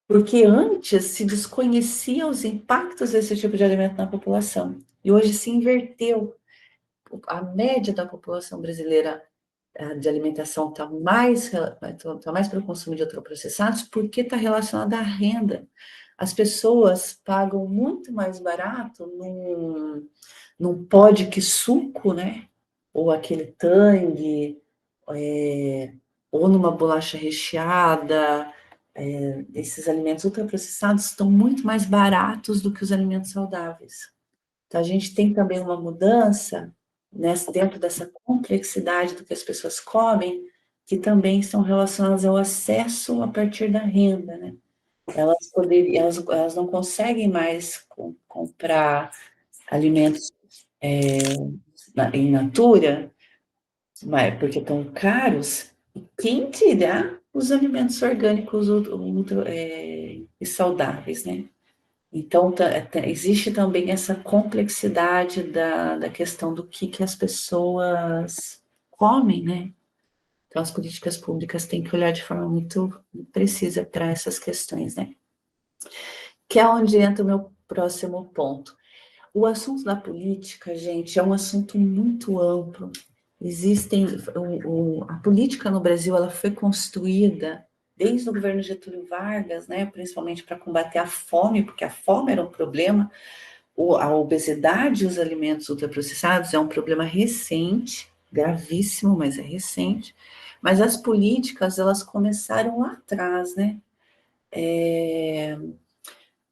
Porque antes se desconhecia os impactos desse tipo de alimento na população. E hoje se inverteu. A média da população brasileira de alimentação está mais para o consumo de ultraprocessados porque está relacionada à renda. As pessoas pagam muito mais barato num pó de que suco, né? Ou aquele Tang, ou numa bolacha recheada. Esses alimentos ultraprocessados estão muito mais baratos do que os alimentos saudáveis. Então, a gente tem também uma mudança dentro dessa complexidade do que as pessoas comem, que também estão relacionadas ao acesso a partir da renda, né? Elas não conseguem mais comprar alimentos in natura, porque estão caros, e quem dirá os alimentos orgânicos e saudáveis, né? Então, existe também essa complexidade da questão do que as pessoas comem, né? Então, as políticas públicas têm que olhar de forma muito precisa para essas questões, né? Que é onde entra o meu próximo ponto. O assunto da política, gente, é um assunto muito amplo. A política no Brasil, ela foi construída desde o governo Getúlio Vargas, né, principalmente para combater a fome, porque a fome era um problema. A obesidade e os alimentos ultraprocessados é um problema recente, gravíssimo, mas é recente. Mas as políticas, elas começaram lá atrás, né?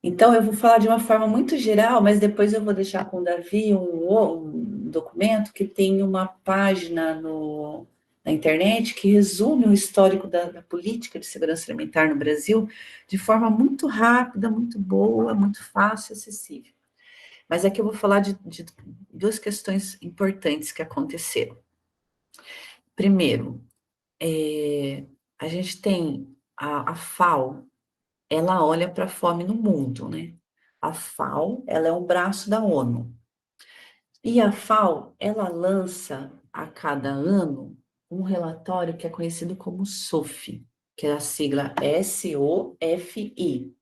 Então, eu vou falar de uma forma muito geral, mas depois eu vou deixar com o Davi um documento que tem uma página na internet que resume o histórico da política de segurança alimentar no Brasil de forma muito rápida, muito boa, muito fácil e acessível. Mas aqui eu vou falar de duas questões importantes que aconteceram. Primeiro, a gente tem a FAO, ela olha para a fome no mundo, né? A FAO, ela é um braço da ONU. E a FAO, ela lança a cada ano um relatório que é conhecido como SOFI, que é a sigla SOFI.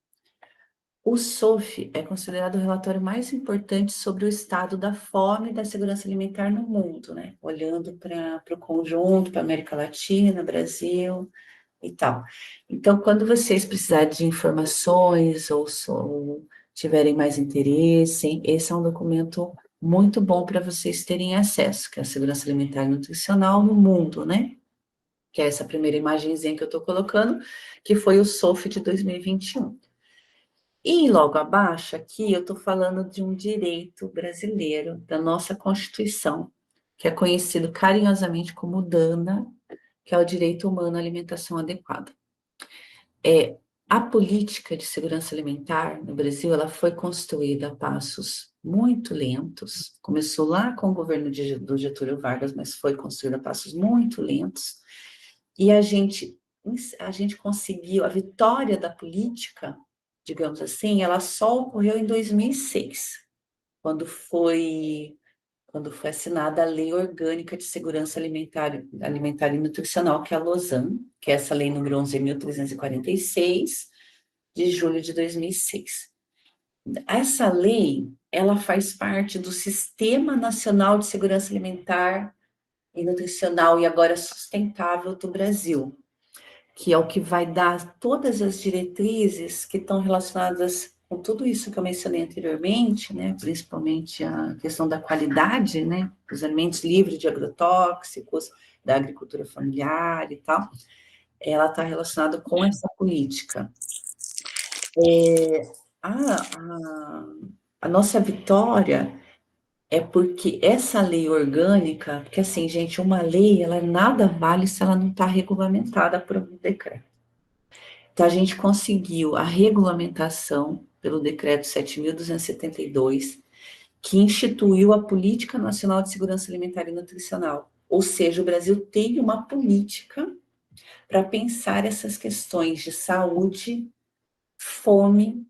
O SOFI é considerado o relatório mais importante sobre o estado da fome e da segurança alimentar no mundo, né? Olhando para o conjunto, para a América Latina, Brasil e tal. Então, quando vocês precisarem de informações ou tiverem mais interesse, esse é um documento muito bom para vocês terem acesso, que é a segurança alimentar e nutricional no mundo, né? Que é essa primeira imagenzinha que eu estou colocando, que foi o SOFI de 2021. E logo abaixo aqui eu estou falando de um direito brasileiro, da nossa Constituição, que é conhecido carinhosamente como DANA, que é o direito humano à alimentação adequada. A política de segurança alimentar no Brasil, ela foi construída a passos muito lentos, começou lá com o governo do Getúlio Vargas, mas foi construída a passos muito lentos, E a gente conseguiu, a vitória da política, digamos assim, ela só ocorreu em 2006, quando foi assinada a Lei Orgânica de Segurança Alimentar e Nutricional, que é a LOSAN, que é essa lei número 11.346, de julho de 2006. Essa lei, ela faz parte do Sistema Nacional de Segurança Alimentar e Nutricional e agora sustentável do Brasil, que é o que vai dar todas as diretrizes que estão relacionadas com tudo isso que eu mencionei anteriormente, né, principalmente a questão da qualidade, né, dos alimentos livres de agrotóxicos, da agricultura familiar e tal, ela está relacionada com essa política. A nossa vitória é porque essa lei orgânica, porque assim, gente, uma lei, ela nada vale se ela não está regulamentada por um decreto. Então, a gente conseguiu a regulamentação pelo decreto 7.272, que instituiu a Política Nacional de Segurança Alimentar e Nutricional. Ou seja, o Brasil tem uma política para pensar essas questões de saúde, fome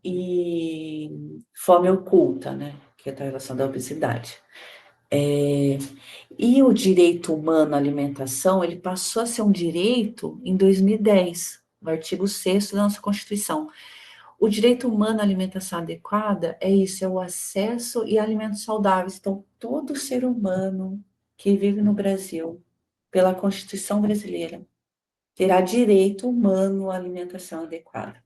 e fome oculta, né? Que está relacionada à obesidade. E o direito humano à alimentação, ele passou a ser um direito em 2010, no artigo 6º da nossa Constituição. O direito humano à alimentação adequada é isso, é o acesso e alimentos saudáveis. Então, todo ser humano que vive no Brasil, pela Constituição brasileira, terá direito humano à alimentação adequada.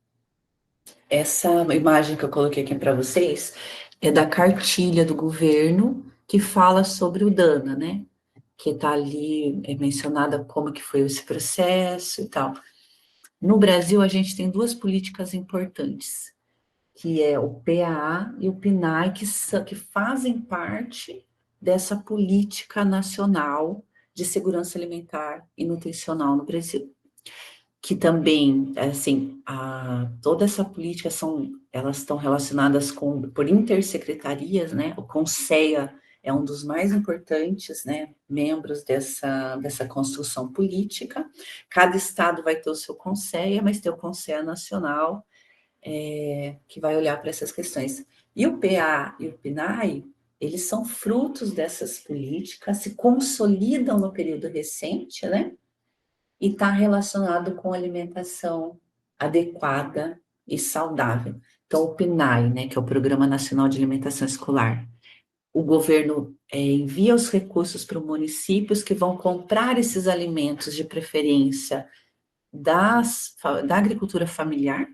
Essa imagem que eu coloquei aqui para vocês é da cartilha do governo que fala sobre o DANA, né? Que está ali mencionada como que foi esse processo e tal. No Brasil, a gente tem duas políticas importantes, que é o PAA e o PNAE, que fazem parte dessa política nacional de segurança alimentar e nutricional no Brasil. Que também, assim, toda essa política elas estão relacionadas por intersecretarias, né? O CONSEA é um dos mais importantes, né, membros dessa construção política. Cada estado vai ter o seu CONSEA, mas tem o CONSEA nacional, que vai olhar para essas questões. E o PA e o PNAE, eles são frutos dessas políticas, se consolidam no período recente, né? E está relacionado com alimentação adequada e saudável. Então, o PNAE, né, que é o Programa Nacional de Alimentação Escolar, o governo envia os recursos para os municípios que vão comprar esses alimentos de preferência da agricultura familiar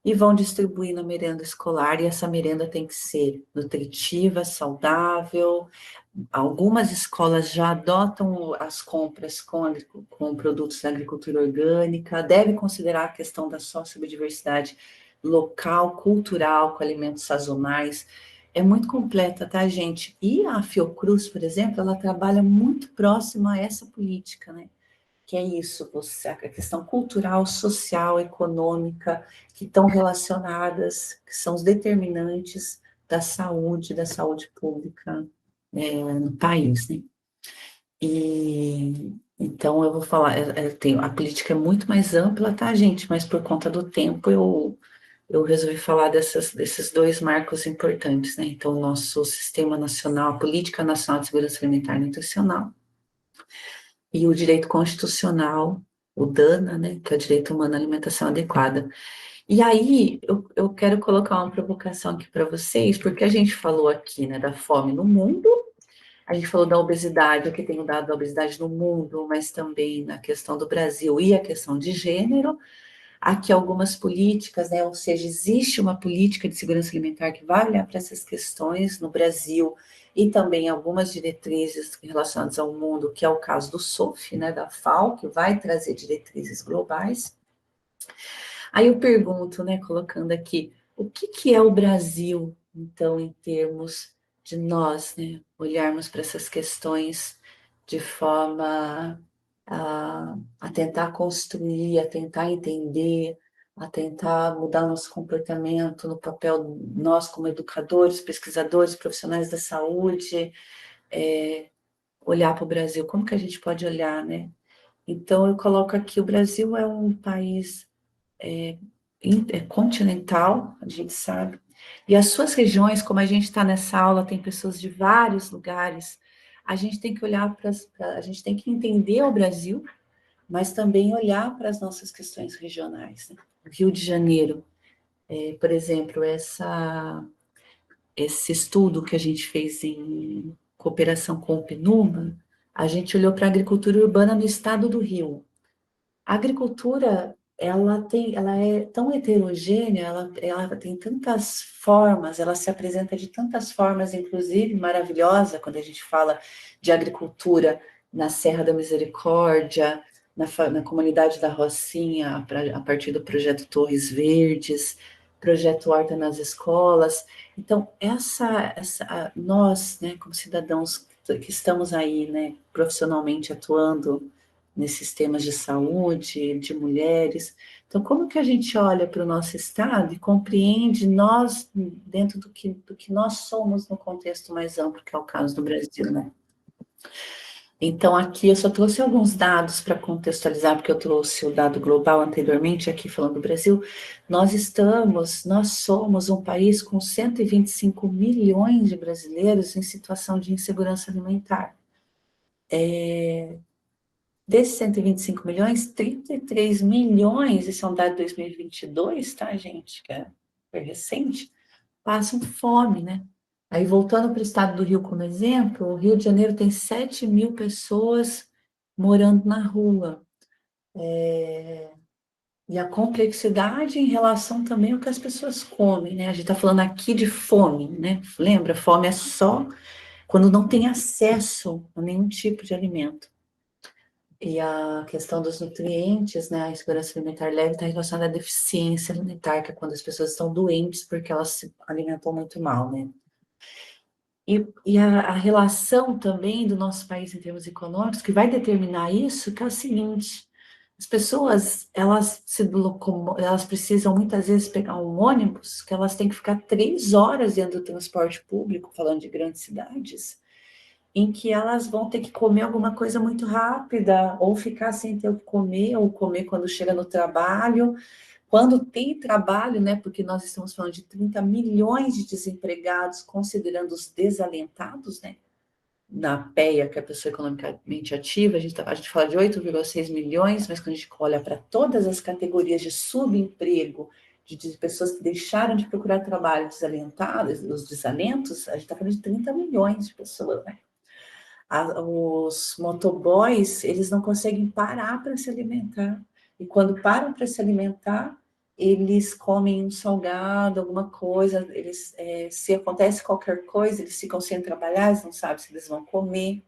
e vão distribuir na merenda escolar, e essa merenda tem que ser nutritiva, saudável. Algumas escolas já adotam as compras com produtos da agricultura orgânica, deve considerar a questão da sociobiodiversidade local, cultural, com alimentos sazonais. É muito completa, tá, gente? E a Fiocruz, por exemplo, ela trabalha muito próxima a essa política, né? Que é isso, a questão cultural, social, econômica, que estão relacionadas, que são os determinantes da saúde pública no país, né? E então eu vou falar, a política é muito mais ampla, tá, gente? Mas por conta do tempo eu resolvi falar desses dois marcos importantes, né? Então, o nosso Sistema Nacional, a Política Nacional de Segurança Alimentar e Nutricional, e o direito constitucional, o DANA, né, que é o direito humano à alimentação adequada. E aí, eu quero colocar uma provocação aqui para vocês, porque a gente falou aqui, né, da fome no mundo, a gente falou da obesidade, o que tem dado da obesidade no mundo, mas também na questão do Brasil e a questão de gênero. Aqui algumas políticas, né, ou seja, existe uma política de segurança alimentar que vai olhar para essas questões no Brasil e também algumas diretrizes relacionadas ao mundo, que é o caso do SOF, né, da FAO, que vai trazer diretrizes globais. Aí eu pergunto, né, colocando aqui, o que é o Brasil, então, em termos de nós, né, olharmos para essas questões de forma a tentar construir, a tentar entender, a tentar mudar nosso comportamento no papel, nós como educadores, pesquisadores, profissionais da saúde, olhar para o Brasil, como que a gente pode olhar, né? Então, eu coloco aqui, o Brasil é um país continental, a gente sabe, e as suas regiões, como a gente está nessa aula, tem pessoas de vários lugares, a gente tem que olhar a gente tem que entender o Brasil, mas também olhar para as nossas questões regionais, né? O Rio de Janeiro, por exemplo, esse estudo que a gente fez em cooperação com o PNUD, a gente olhou para a agricultura urbana no estado do Rio. A agricultura, ela é tão heterogênea, ela tem tantas formas, ela se apresenta de tantas formas, inclusive maravilhosa, quando a gente fala de agricultura na Serra da Misericórdia, na comunidade da Rocinha, a partir do projeto Torres Verdes, projeto Horta nas escolas. Então, nós, né, como cidadãos que estamos aí, né, profissionalmente atuando nesses temas de saúde, de mulheres. Então, como que a gente olha para o nosso estado e compreende nós dentro do que nós somos no contexto mais amplo, que é o caso do Brasil, né? Então, aqui eu só trouxe alguns dados para contextualizar, porque eu trouxe o dado global anteriormente, aqui falando do Brasil. Nós somos um país com 125 milhões de brasileiros em situação de insegurança alimentar. Desses 125 milhões, 33 milhões, esse é um dado de 2022, tá, gente? Que é recente, passam fome, né? Aí, voltando para o estado do Rio como exemplo, o Rio de Janeiro tem 7 mil pessoas morando na rua. E a complexidade em relação também ao que as pessoas comem, né? A gente está falando aqui de fome, né? Lembra? Fome é só quando não tem acesso a nenhum tipo de alimento. E a questão dos nutrientes, né, a insegurança alimentar leve está relacionada à deficiência alimentar, que é quando as pessoas estão doentes porque elas se alimentam muito mal, né? E a relação também do nosso país em termos econômicos, que vai determinar isso, que é o seguinte: as pessoas, elas precisam muitas vezes pegar um ônibus, que elas têm que ficar 3 horas dentro do transporte público, falando de grandes cidades, em que elas vão ter que comer alguma coisa muito rápida, ou ficar sem ter o que comer, ou comer quando chega no trabalho. Quando tem trabalho, né, porque nós estamos falando de 30 milhões de desempregados, considerando os desalentados, né, na PEA, que é a pessoa economicamente ativa, a gente fala de 8,6 milhões, mas quando a gente olha para todas as categorias de subemprego, de pessoas que deixaram de procurar trabalho desalentadas, os desalentos, a gente está falando de 30 milhões de pessoas, né? Os motoboys, eles não conseguem parar para se alimentar. E quando param para se alimentar, eles comem um salgado, alguma coisa, se acontece qualquer coisa, eles ficam sem trabalhar, eles não sabem se eles vão comer.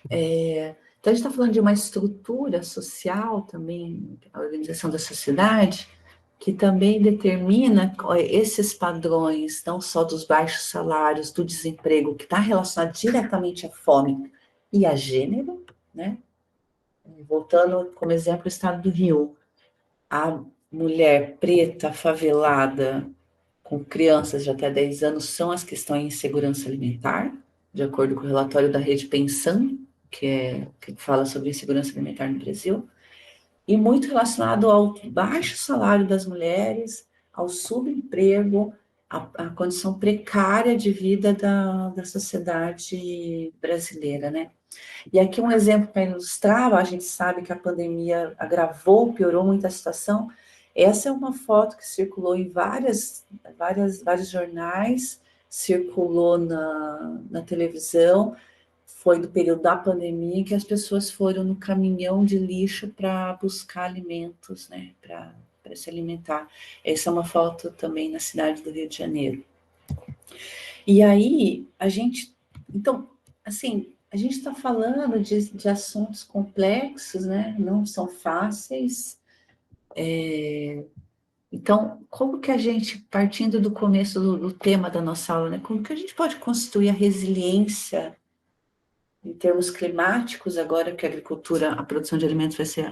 Então, a gente está falando de uma estrutura social também, a organização da sociedade, que também determina esses padrões, não só dos baixos salários, do desemprego, que está relacionado diretamente à fome e a gênero, né? Voltando como exemplo o estado do Rio, a mulher preta, favelada, com crianças de até 10 anos, são as que estão em insegurança alimentar, de acordo com o relatório da Rede Pensam, que fala sobre insegurança alimentar no Brasil, e muito relacionado ao baixo salário das mulheres, ao subemprego, à condição precária de vida da sociedade brasileira, né? E aqui um exemplo para ilustrar, a gente sabe que a pandemia agravou, piorou muito a situação. Essa é uma foto que circulou em vários jornais, circulou na televisão, foi do período da pandemia que as pessoas foram no caminhão de lixo para buscar alimentos, né, para se alimentar. Essa é uma foto também na cidade do Rio de Janeiro. E aí, então, assim, a gente está falando de assuntos complexos, né, não são fáceis. Então, como que a gente, partindo do começo do tema da nossa aula, né, como que a gente pode construir a resiliência em termos climáticos, agora que a agricultura, a produção de alimentos vai ser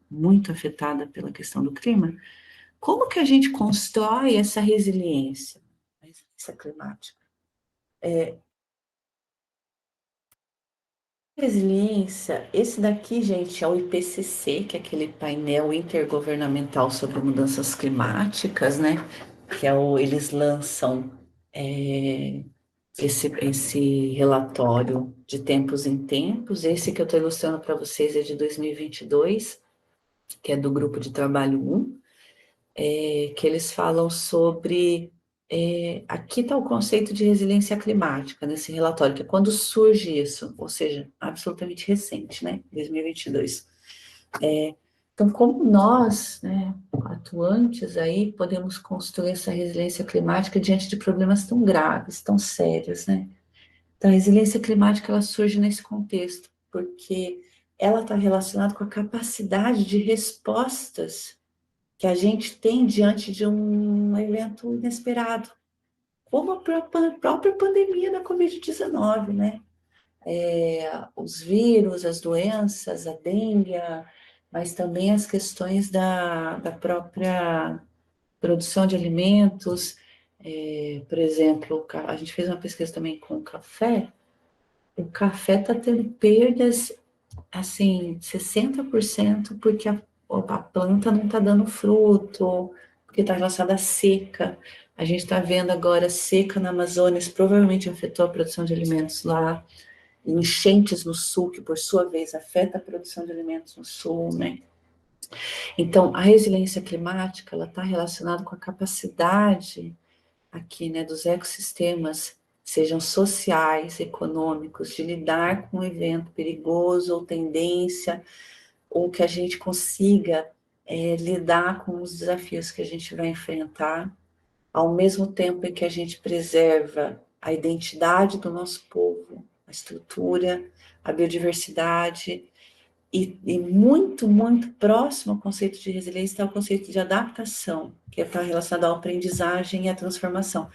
muito afetada pela questão do clima, como que a gente constrói essa resiliência, a resiliência climática? Resiliência, esse daqui, gente, é o IPCC, que é aquele painel intergovernamental sobre mudanças climáticas, né? Eles lançam esse relatório de tempos em tempos. Esse que eu estou ilustrando para vocês é de 2022, que é do grupo de trabalho 1, que eles falam sobre. Aqui está o conceito de resiliência climática nesse relatório, que é quando surge isso, ou seja, absolutamente recente, né? 2022. Então, como nós, né, atuantes aí, podemos construir essa resiliência climática diante de problemas tão graves, tão sérios, né? Então, a resiliência climática, ela surge nesse contexto, porque ela está relacionada com a capacidade de respostas que a gente tem diante de um evento inesperado, como a própria pandemia da Covid-19, né? Os vírus, as doenças, a dengue, mas também as questões da própria produção de alimentos. Por exemplo, a gente fez uma pesquisa também com o café está tendo perdas, assim, 60%, porque a planta não está dando fruto, porque está relacionada à seca. A gente está vendo agora seca na Amazônia, isso provavelmente afetou a produção de alimentos lá, enchentes no sul, que por sua vez afeta a produção de alimentos no sul, né? Então, a resiliência climática, ela está relacionada com a capacidade aqui, né, dos ecossistemas, sejam sociais, econômicos, de lidar com um evento perigoso ou tendência, ou que a gente consiga lidar com os desafios que a gente vai enfrentar, ao mesmo tempo em que a gente preserva a identidade do nosso povo, a estrutura, a biodiversidade, e muito, muito próximo ao conceito de resiliência está o conceito de adaptação, que está relacionado à aprendizagem e à transformação.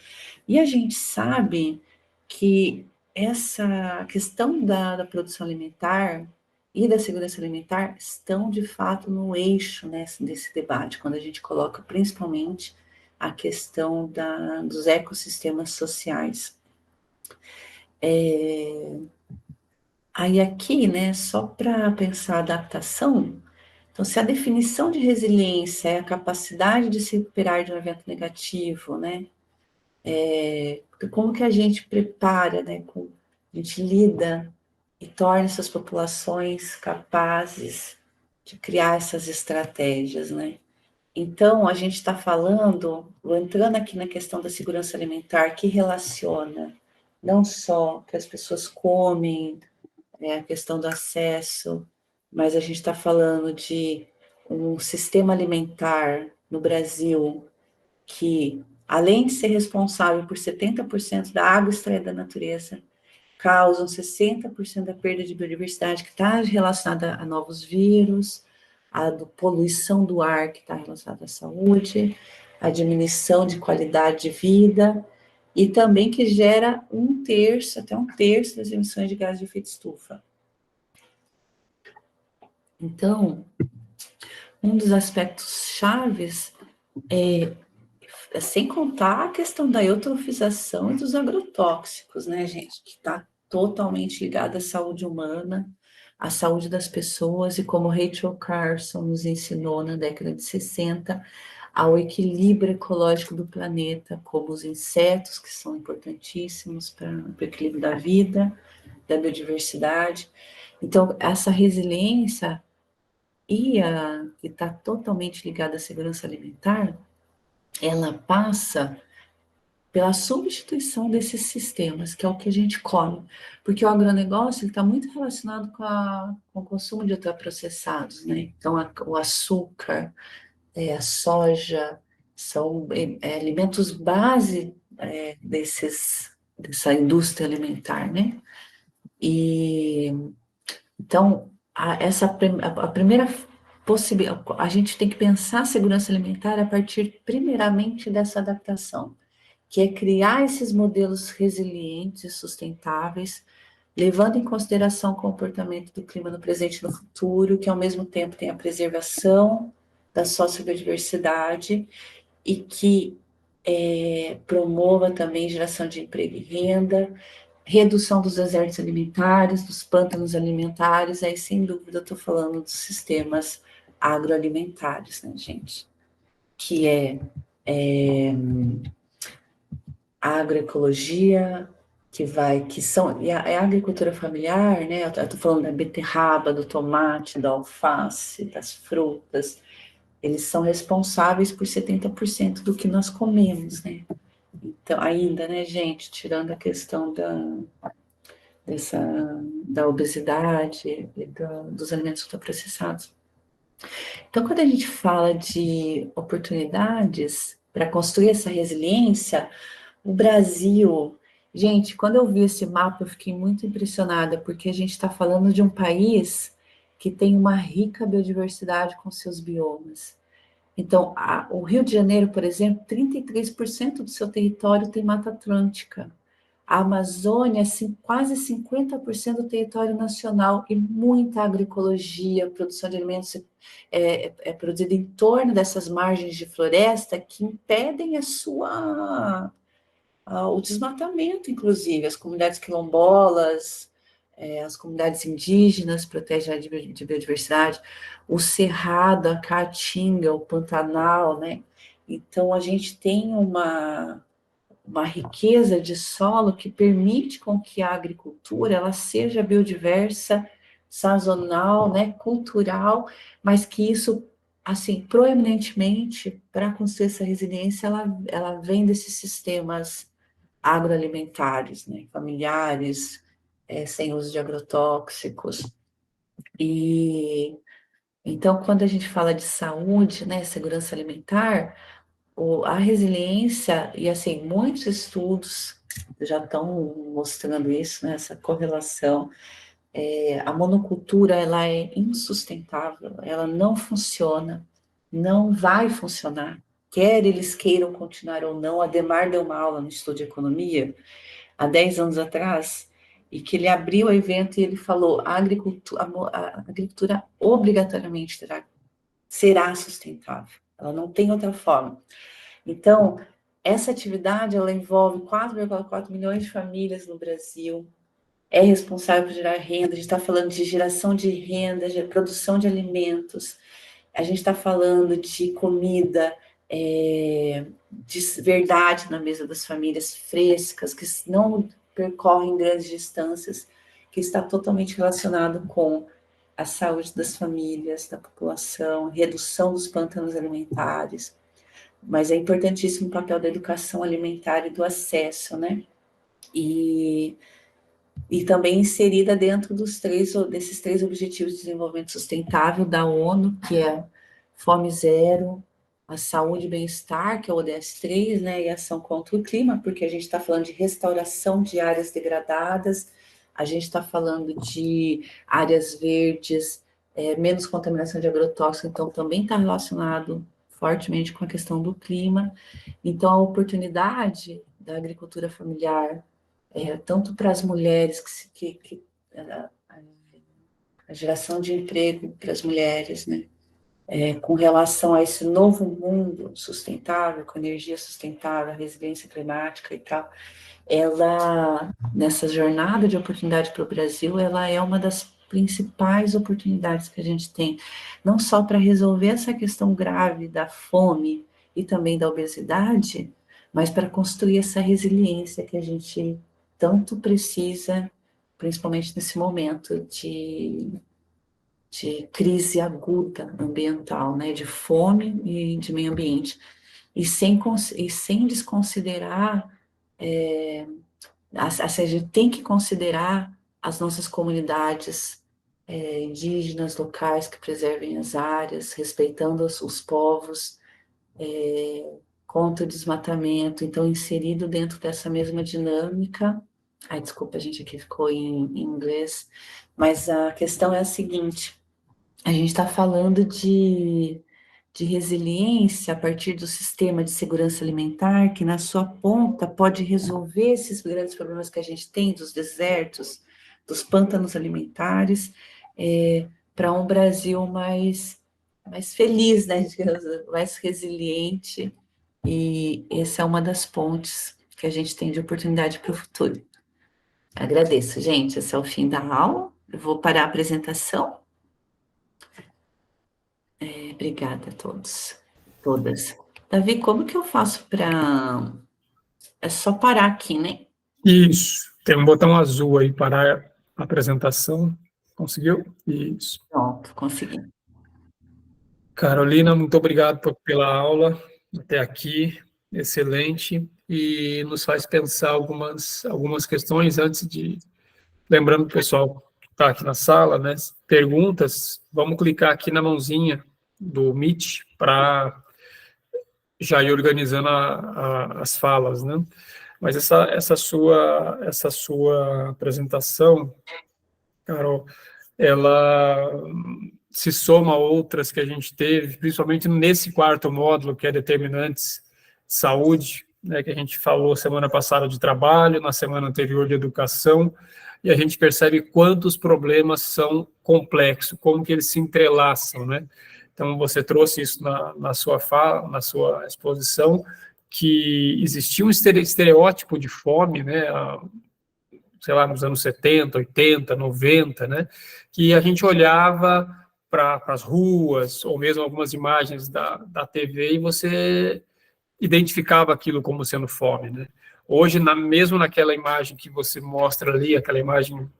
E a gente sabe que essa questão da produção alimentar e da segurança alimentar estão, de fato, no eixo, né, desse debate, quando a gente coloca principalmente a questão dos ecossistemas sociais. Aí aqui, né, só para pensar a adaptação, então se a definição de resiliência é a capacidade de se recuperar de um evento negativo, né, como que a gente prepara, né, a gente lida e torna essas populações capazes de criar essas estratégias, né? Então, a gente está falando, entrando aqui na questão da segurança alimentar, que relaciona não só que as pessoas comem, né, a questão do acesso, mas a gente está falando de um sistema alimentar no Brasil que, além de ser responsável por 70% da água extraída da natureza, causam 60% da perda de biodiversidade, que está relacionada a novos vírus, a poluição do ar, que está relacionada à saúde, a diminuição de qualidade de vida, e também que gera até um terço das emissões de gases de efeito estufa. Então, um dos aspectos chaves sem contar a questão da eutrofização e dos agrotóxicos, né, gente, que está totalmente ligada à saúde humana, à saúde das pessoas, e como Rachel Carson nos ensinou na década de 60, ao equilíbrio ecológico do planeta, como os insetos, que são importantíssimos para o equilíbrio da vida, da biodiversidade. Então, essa resiliência que está totalmente ligada à segurança alimentar, ela passa pela substituição desses sistemas, que é o que a gente come, porque o agronegócio está muito relacionado com o consumo de ultraprocessados, né? Então, o açúcar, a soja, são alimentos base dessa indústria alimentar, né? E então, a primeira possibilidade, a gente tem que pensar a segurança alimentar a partir, primeiramente, dessa adaptação, que é criar esses modelos resilientes e sustentáveis, levando em consideração o comportamento do clima no presente e no futuro, que ao mesmo tempo tem a preservação da sociobiodiversidade e que promova também geração de emprego e renda, redução dos desertos alimentares, dos pântanos alimentares, aí sem dúvida eu estou falando dos sistemas agroalimentares, né, gente? Que é a agroecologia, é a agricultura familiar, né? Eu estou falando da beterraba, do tomate, da alface, das frutas, eles são responsáveis por 70% do que nós comemos, né? Então, ainda, né, gente, tirando a questão dessa, da obesidade e dos alimentos ultraprocessados. Então, quando a gente fala de oportunidades para construir essa resiliência, o Brasil, gente, quando eu vi esse mapa, eu fiquei muito impressionada, porque a gente está falando de um país que tem uma rica biodiversidade com seus biomas. Então, o Rio de Janeiro, por exemplo, 33% do seu território tem Mata Atlântica. A Amazônia, assim, quase 50% do território nacional e muita agroecologia, produção de alimentos é produzida em torno dessas margens de floresta que impedem o desmatamento, inclusive. As comunidades quilombolas, as comunidades indígenas protegem a de biodiversidade, o cerrado, a caatinga, o Pantanal, né? Então, a gente tem uma riqueza de solo que permite com que a agricultura ela seja biodiversa, sazonal, né, cultural, mas que isso, assim, proeminentemente, para construir essa resiliência, ela vem desses sistemas agroalimentares, né, familiares, sem uso de agrotóxicos. E então, quando a gente fala de saúde, né, segurança alimentar, a resiliência, e assim, muitos estudos já estão mostrando isso, né, essa correlação. A monocultura, ela é insustentável, ela não funciona, não vai funcionar. Quer eles queiram continuar ou não, a Ademar deu uma aula no Estudo de Economia, há 10 anos atrás, e que ele abriu o evento e ele falou, a agricultura obrigatoriamente será sustentável, ela não tem outra forma. Então, essa atividade, ela envolve 4,4 milhões de famílias no Brasil, é responsável por gerar renda, a gente está falando de geração de renda, de produção de alimentos, a gente está falando de comida, de verdade na mesa das famílias, frescas, que não percorrem grandes distâncias, que está totalmente relacionado com a saúde das famílias, da população, redução dos pântanos alimentares, mas é importantíssimo o papel da educação alimentar e do acesso, né? E também inserida dentro desses três Objetivos de Desenvolvimento Sustentável da ONU, que é Fome Zero, a Saúde e Bem-Estar, que é o ODS 3, né, e Ação contra o Clima, porque a gente está falando de restauração de áreas degradadas, a gente está falando de áreas verdes, menos contaminação de agrotóxicos, então também está relacionado fortemente com a questão do clima. Então, a oportunidade da agricultura familiar, tanto para as mulheres, a geração de emprego para as mulheres, né? Com relação a esse novo mundo sustentável, com energia sustentável, resiliência climática e tal, ela, nessa jornada de oportunidade para o Brasil, ela é uma das principais oportunidades que a gente tem, não só para resolver essa questão grave da fome e também da obesidade, mas para construir essa resiliência que a gente tanto precisa, principalmente nesse momento de crise aguda ambiental, né, de fome e de meio ambiente, e sem desconsiderar, a gente tem que considerar as nossas comunidades indígenas locais que preservem as áreas, respeitando os povos, contra o desmatamento, então inserido dentro dessa mesma dinâmica. Ai, desculpa, a gente aqui ficou em inglês, mas a questão é a seguinte: a gente está falando de resiliência a partir do sistema de segurança alimentar, que na sua ponta pode resolver esses grandes problemas que a gente tem dos desertos, dos pântanos alimentares, para um Brasil mais feliz, né, mais resiliente, e essa é uma das pontes que a gente tem de oportunidade para o futuro. Agradeço, gente. Esse é o fim da aula. Eu vou parar a apresentação. Obrigada a todos, todas. Davi, como que eu faço para... É só parar aqui, né? Isso, tem um botão azul aí para a apresentação. Conseguiu? Isso. Pronto, consegui. Carolina, muito obrigado pela aula até aqui, excelente, e nos faz pensar algumas questões antes de... Lembrando o pessoal que está aqui na sala, né, perguntas, vamos clicar aqui na mãozinha do Meet para já ir organizando as falas, né? Mas essa sua apresentação, Carol, ela se soma a outras que a gente teve, principalmente nesse quarto módulo, que é determinantes de saúde, né, que a gente falou semana passada de trabalho, na semana anterior de educação, e a gente percebe quantos problemas são complexos, como que eles se entrelaçam, né? Então, você trouxe isso na sua fala, na sua exposição, que existia um estereótipo de fome, né, sei lá, nos anos 70, 80, 90, né, que a gente olhava para as ruas, ou mesmo algumas imagens da TV, e você identificava aquilo como sendo fome, né? Hoje, mesmo naquela imagem que você mostra ali, aquela imagem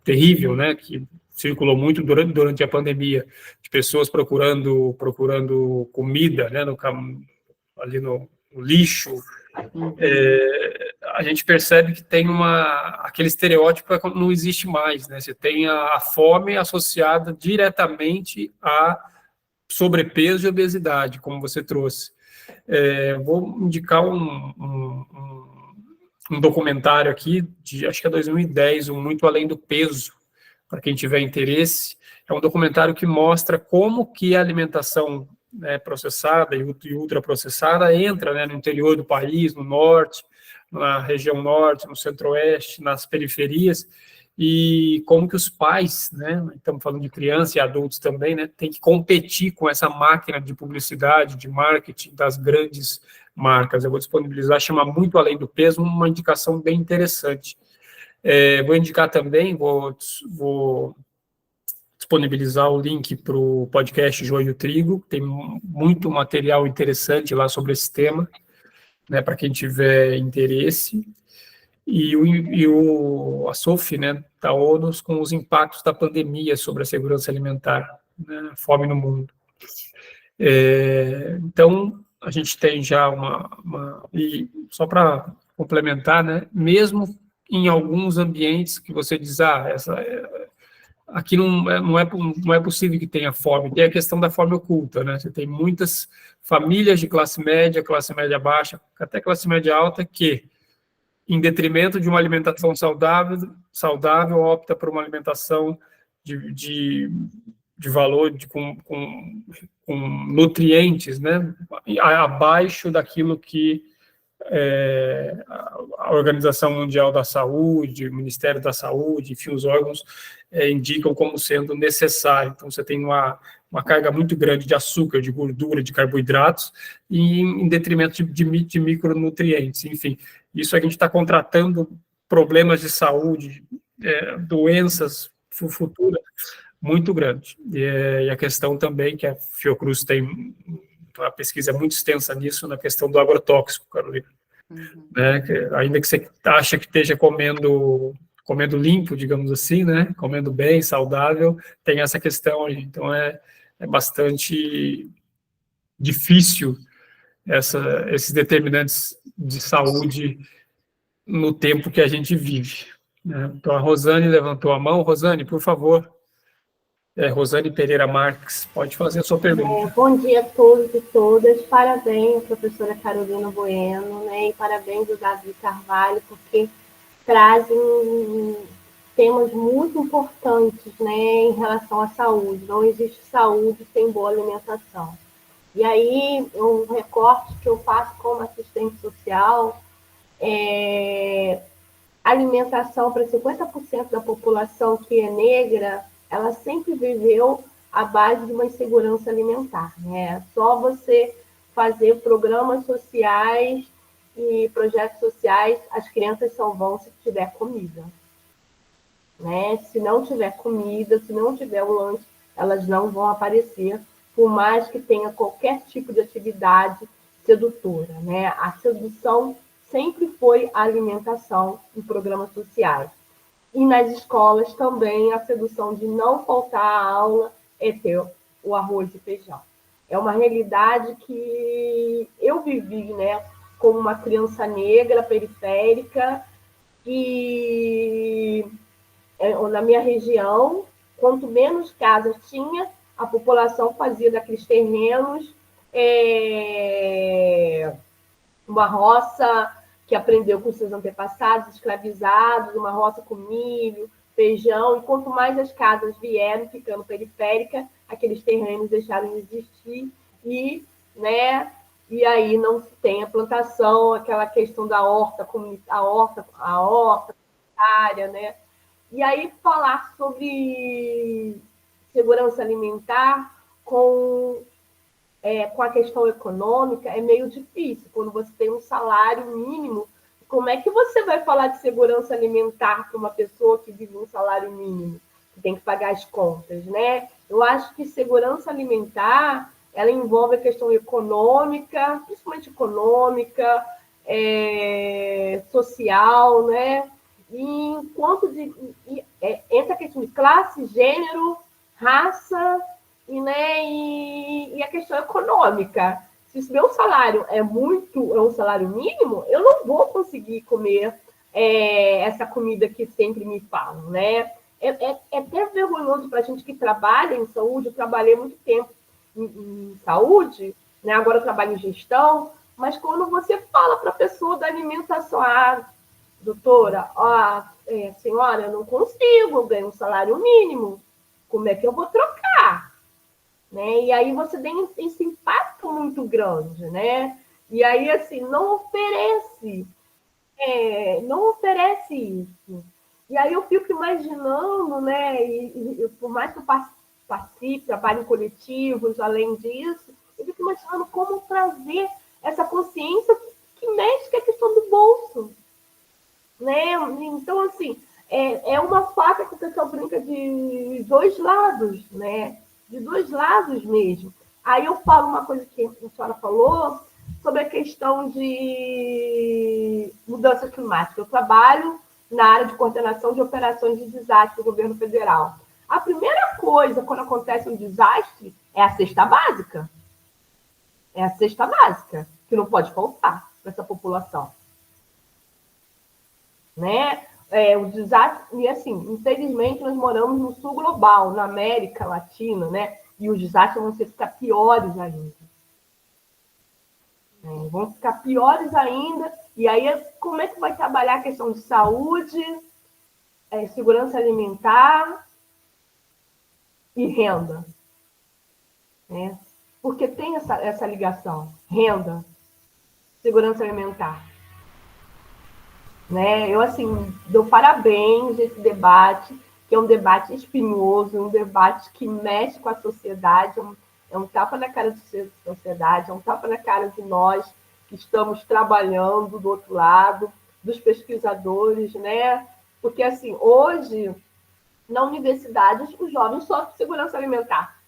terrível, né, que circulou muito durante a pandemia, de pessoas procurando comida, né, ali no lixo, a gente percebe que tem aquele estereótipo que não existe mais, né? Você tem a fome associada diretamente a sobrepeso e obesidade, como você trouxe. Vou indicar um documentário aqui, acho que é 2010, o Muito Além do Peso, para quem tiver interesse. É um documentário que mostra como que a alimentação, né, processada e ultraprocessada entra, né, no interior do país, no norte, na região norte, no centro-oeste, nas periferias, e como que os pais, né, estamos falando de crianças e adultos também, né, tem que competir com essa máquina de publicidade, de marketing das grandes marcas. Eu vou disponibilizar, chama Muito Além do Peso, uma indicação bem interessante. Vou indicar também, vou disponibilizar o link para o podcast Joio e Trigo, tem muito material interessante lá sobre esse tema, né, para quem tiver interesse, a SOF, né, da ONU, com os impactos da pandemia sobre a segurança alimentar, né, a fome no mundo. Então, a gente tem já e só para complementar, né, mesmo em alguns ambientes que você diz, aqui não é possível que tenha fome, tem a questão da fome oculta, né? Você tem muitas famílias de classe média baixa, até classe média alta, que, em detrimento de uma alimentação saudável opta por uma alimentação de valor, com nutrientes, né? Abaixo daquilo que a Organização Mundial da Saúde, o Ministério da Saúde, enfim, os órgãos indicam como sendo necessário. Então, você tem uma carga muito grande de açúcar, de gordura, de carboidratos, e em detrimento de micronutrientes. Enfim, isso a gente está contratando problemas de saúde, doenças futuras muito grandes. E a questão também, que a Fiocruz tem uma pesquisa muito extensa nisso, na questão do agrotóxico, Carolina. Né? Ainda que você acha que esteja comendo limpo, digamos assim, né? Comendo bem, saudável, tem essa questão aí. Então, é bastante difícil esses determinantes de saúde no tempo que a gente vive. Né? Então, a Rosane levantou a mão. Rosane, por favor. Rosane Pereira Marques, pode fazer a sua pergunta. Bom dia a todos e todas. Parabéns, professora Carolina Bueno, né? E parabéns ao Davi Carvalho, porque trazem temas muito importantes, né, em relação à saúde. Não existe saúde sem boa alimentação. E aí, um recorte que eu faço como assistente social alimentação para 50% da população que é negra, ela sempre viveu à base de uma insegurança alimentar, né? Só você fazer programas sociais e projetos sociais, as crianças só vão se tiver comida. né? Se não tiver comida, se não tiver o lanche, elas não vão aparecer, por mais que tenha qualquer tipo de atividade sedutora, né? A sedução sempre foi a alimentação em programas sociais. E nas escolas também a sedução de não faltar à aula é ter o arroz e feijão. É uma realidade que eu vivi, né, como uma criança negra periférica, e na minha região, quanto menos casas tinha, a população fazia daqueles terrenos uma roça que aprendeu com seus antepassados escravizados, uma roça com milho, feijão, e quanto mais as casas vieram ficando periféricas, aqueles terrenos deixaram de existir né, e aí não se tem a plantação, aquela questão da horta comunitária, né? E aí falar sobre segurança alimentar com a questão econômica é meio difícil. Quando você tem um salário mínimo, como é que você vai falar de segurança alimentar para uma pessoa que vive um salário mínimo, que tem que pagar as contas, né? Eu acho que segurança alimentar, ela envolve a questão econômica, principalmente econômica, social, né? E entra a questão de classe, gênero, raça, e a questão econômica. Se o meu salário é um salário mínimo, eu não vou conseguir comer essa comida que sempre me falam, né? É até vergonhoso para a gente que trabalha em saúde. Eu trabalhei muito tempo em saúde, né? Agora eu trabalho em gestão, mas quando você fala para a pessoa da alimentação, doutora, senhora, eu não consigo, eu ganho um salário mínimo, como é que eu vou trocar? Né? E aí você tem esse impacto muito grande, né? E aí, assim, não oferece isso. E aí eu fico imaginando, né? E por mais que eu participe, trabalhe em coletivos, além disso, eu fico imaginando como trazer essa consciência que mexe com a questão do bolso, né? Então, assim, é uma faca que o pessoal brinca de dois lados, né? De dois lados mesmo. Aí eu falo uma coisa que a senhora falou sobre a questão de mudança climática. Eu trabalho na área de coordenação de operações de desastre do governo federal. A primeira coisa, quando acontece um desastre, é a cesta básica. É a cesta básica, que não pode faltar para essa população. Né? O desastre, e assim, infelizmente nós moramos no sul global, na América Latina, né? E os desastres vão ficar piores ainda. Vão ficar piores ainda, e aí como é que vai trabalhar a questão de saúde, segurança alimentar e renda? Né? Porque tem essa ligação, renda, segurança alimentar. Né? Eu, assim, dou parabéns a esse debate, que é um debate espinhoso, um debate que mexe com a sociedade, é um tapa na cara da sociedade, é um tapa na cara de nós que estamos trabalhando do outro lado, dos pesquisadores, né? Porque, assim, hoje, na universidade, os jovens sofrem segurança alimentar.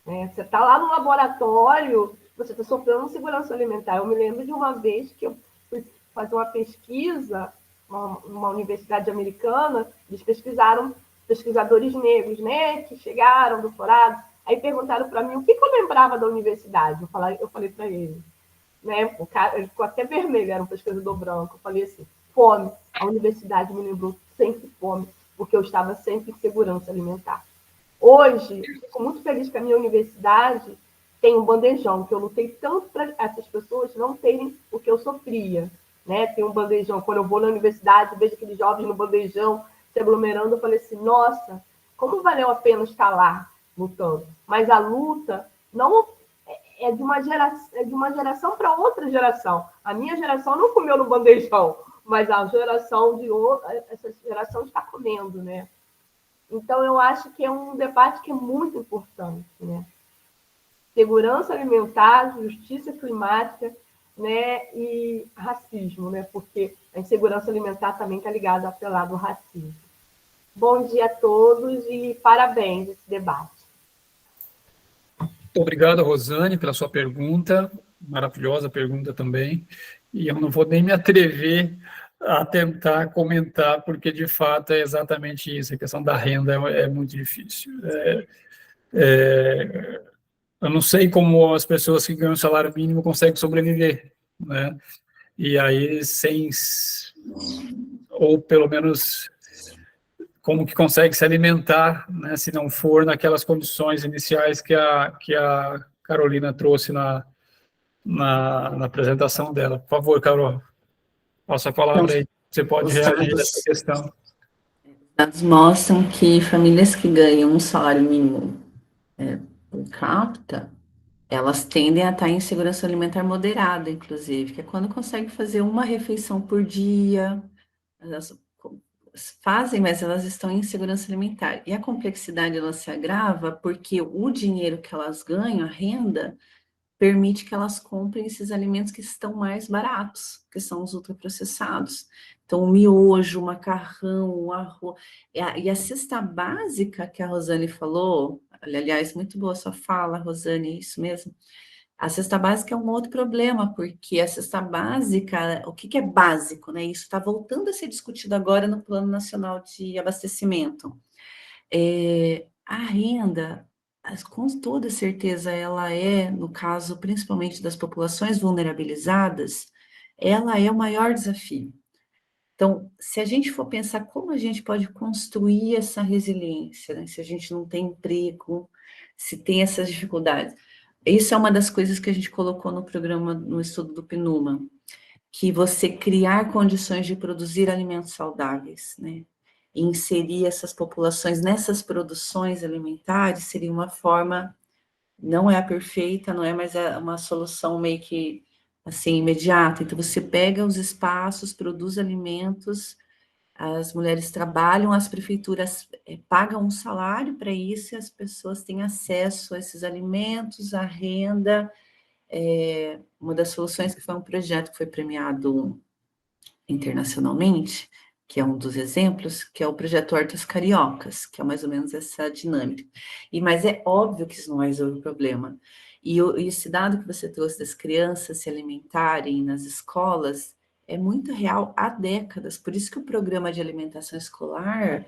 Você está lá no laboratório, você está sofrendo segurança alimentar. Eu me lembro de uma vez que eu fui fazer uma pesquisa numa universidade americana, eles pesquisadores negros, né, que chegaram, doutorados, aí perguntaram para mim o que eu lembrava da universidade. Eu falei para ele, né, o cara, ele ficou até vermelho, era um pesquisador branco. Eu falei assim, fome. A universidade me lembrou sempre fome, porque eu estava sempre em segurança alimentar. Hoje, eu fico muito feliz que a minha universidade tem um bandejão, que eu lutei tanto para essas pessoas não terem o que eu sofria. Né? Tem um bandejão. Quando eu vou na universidade, vejo aqueles jovens no bandejão se aglomerando, eu falei assim, nossa, como valeu a pena estar lá lutando? Mas a luta não é de uma geração para outra geração. A minha geração não comeu no bandejão, mas a geração de outra, essa geração está comendo, né? Então, eu acho que é um debate que é muito importante, né? Segurança alimentar, justiça climática, né, e racismo, né, porque a insegurança alimentar também está ligada ao lado do racismo. Bom dia a todos e parabéns esse debate. Muito obrigado, Rosane, pela sua pergunta, maravilhosa pergunta também, e eu não vou nem me atrever a tentar comentar, porque de fato é exatamente isso, a questão da renda é muito difícil. Eu não sei como as pessoas que ganham salário mínimo conseguem sobreviver, né? E aí, ou pelo menos como que consegue se alimentar, né, se não for naquelas condições iniciais que a Carolina trouxe na apresentação dela. Por favor, Carol, passa a Então, palavra aí. Você pode os reagir a essa questão. dados mostram que famílias que ganham um salário mínimo per capita, elas tendem a estar em segurança alimentar moderada, inclusive, que é quando consegue fazer uma refeição por dia. Elas fazem, mas elas estão em segurança alimentar. E a complexidade ela se agrava porque o dinheiro que elas ganham, a renda, permite que elas comprem esses alimentos que estão mais baratos, que são os ultraprocessados. Então, o miojo, o macarrão, o arroz. E a cesta básica que a Rosane falou, aliás, muito boa a sua fala, Rosane, isso mesmo. A cesta básica é um outro problema, porque a cesta básica, o que é básico, né? Isso está voltando a ser discutido agora no Plano Nacional de Abastecimento. A renda, com toda certeza, ela é, no caso, principalmente das populações vulnerabilizadas, ela é o maior desafio. Então, se a gente for pensar como a gente pode construir essa resiliência, né? Se a gente não tem emprego, se tem essas dificuldades. Isso é uma das coisas que a gente colocou no programa, no estudo do PNUMA, que você criar condições de produzir alimentos saudáveis, né? E inserir essas populações nessas produções alimentares seria uma forma, não é a perfeita, não é, mas é uma solução meio que assim imediata. Então você pega os espaços, produz alimentos, as mulheres trabalham, as prefeituras pagam um salário para isso e as pessoas têm acesso a esses alimentos, a renda. Uma das soluções que foi um projeto que foi premiado internacionalmente, que é um dos exemplos, que é o projeto Hortas Cariocas, que é mais ou menos essa dinâmica. Mas é óbvio que isso não resolve o problema. E esse dado que você trouxe das crianças se alimentarem nas escolas é muito real há décadas. Por isso que o programa de alimentação escolar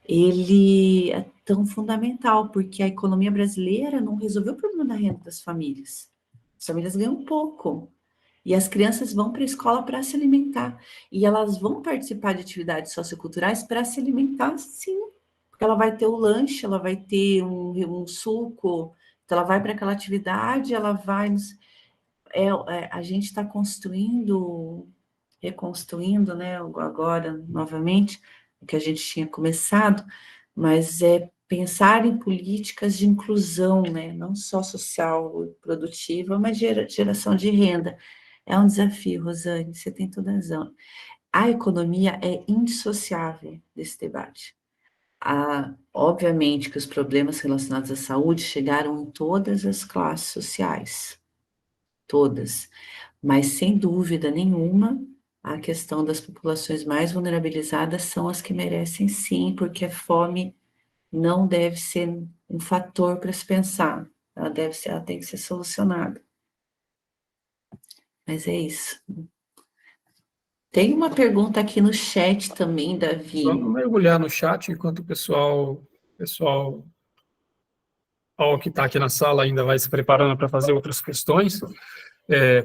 ele é tão fundamental, porque a economia brasileira não resolveu o problema da renda das famílias. As famílias ganham pouco. E as crianças vão para a escola para se alimentar. E elas vão participar de atividades socioculturais para se alimentar, sim. Porque ela vai ter o lanche, ela vai ter um suco, então ela vai para aquela atividade, ela vai. A gente está reconstruindo, né, agora, novamente, o que a gente tinha começado, mas é pensar em políticas de inclusão, né, não só social e produtiva, mas geração de renda. É um desafio, Rosane, você tem toda a razão. A economia é indissociável desse debate. Obviamente que os problemas relacionados à saúde chegaram em todas as classes sociais, todas, mas sem dúvida nenhuma, a questão das populações mais vulnerabilizadas são as que merecem sim, porque a fome não deve ser um fator para se pensar, ela tem que ser solucionada. Mas é isso. Tem uma pergunta aqui no chat também, Davi. Vamos mergulhar no chat enquanto o pessoal que está aqui na sala ainda vai se preparando para fazer outras questões.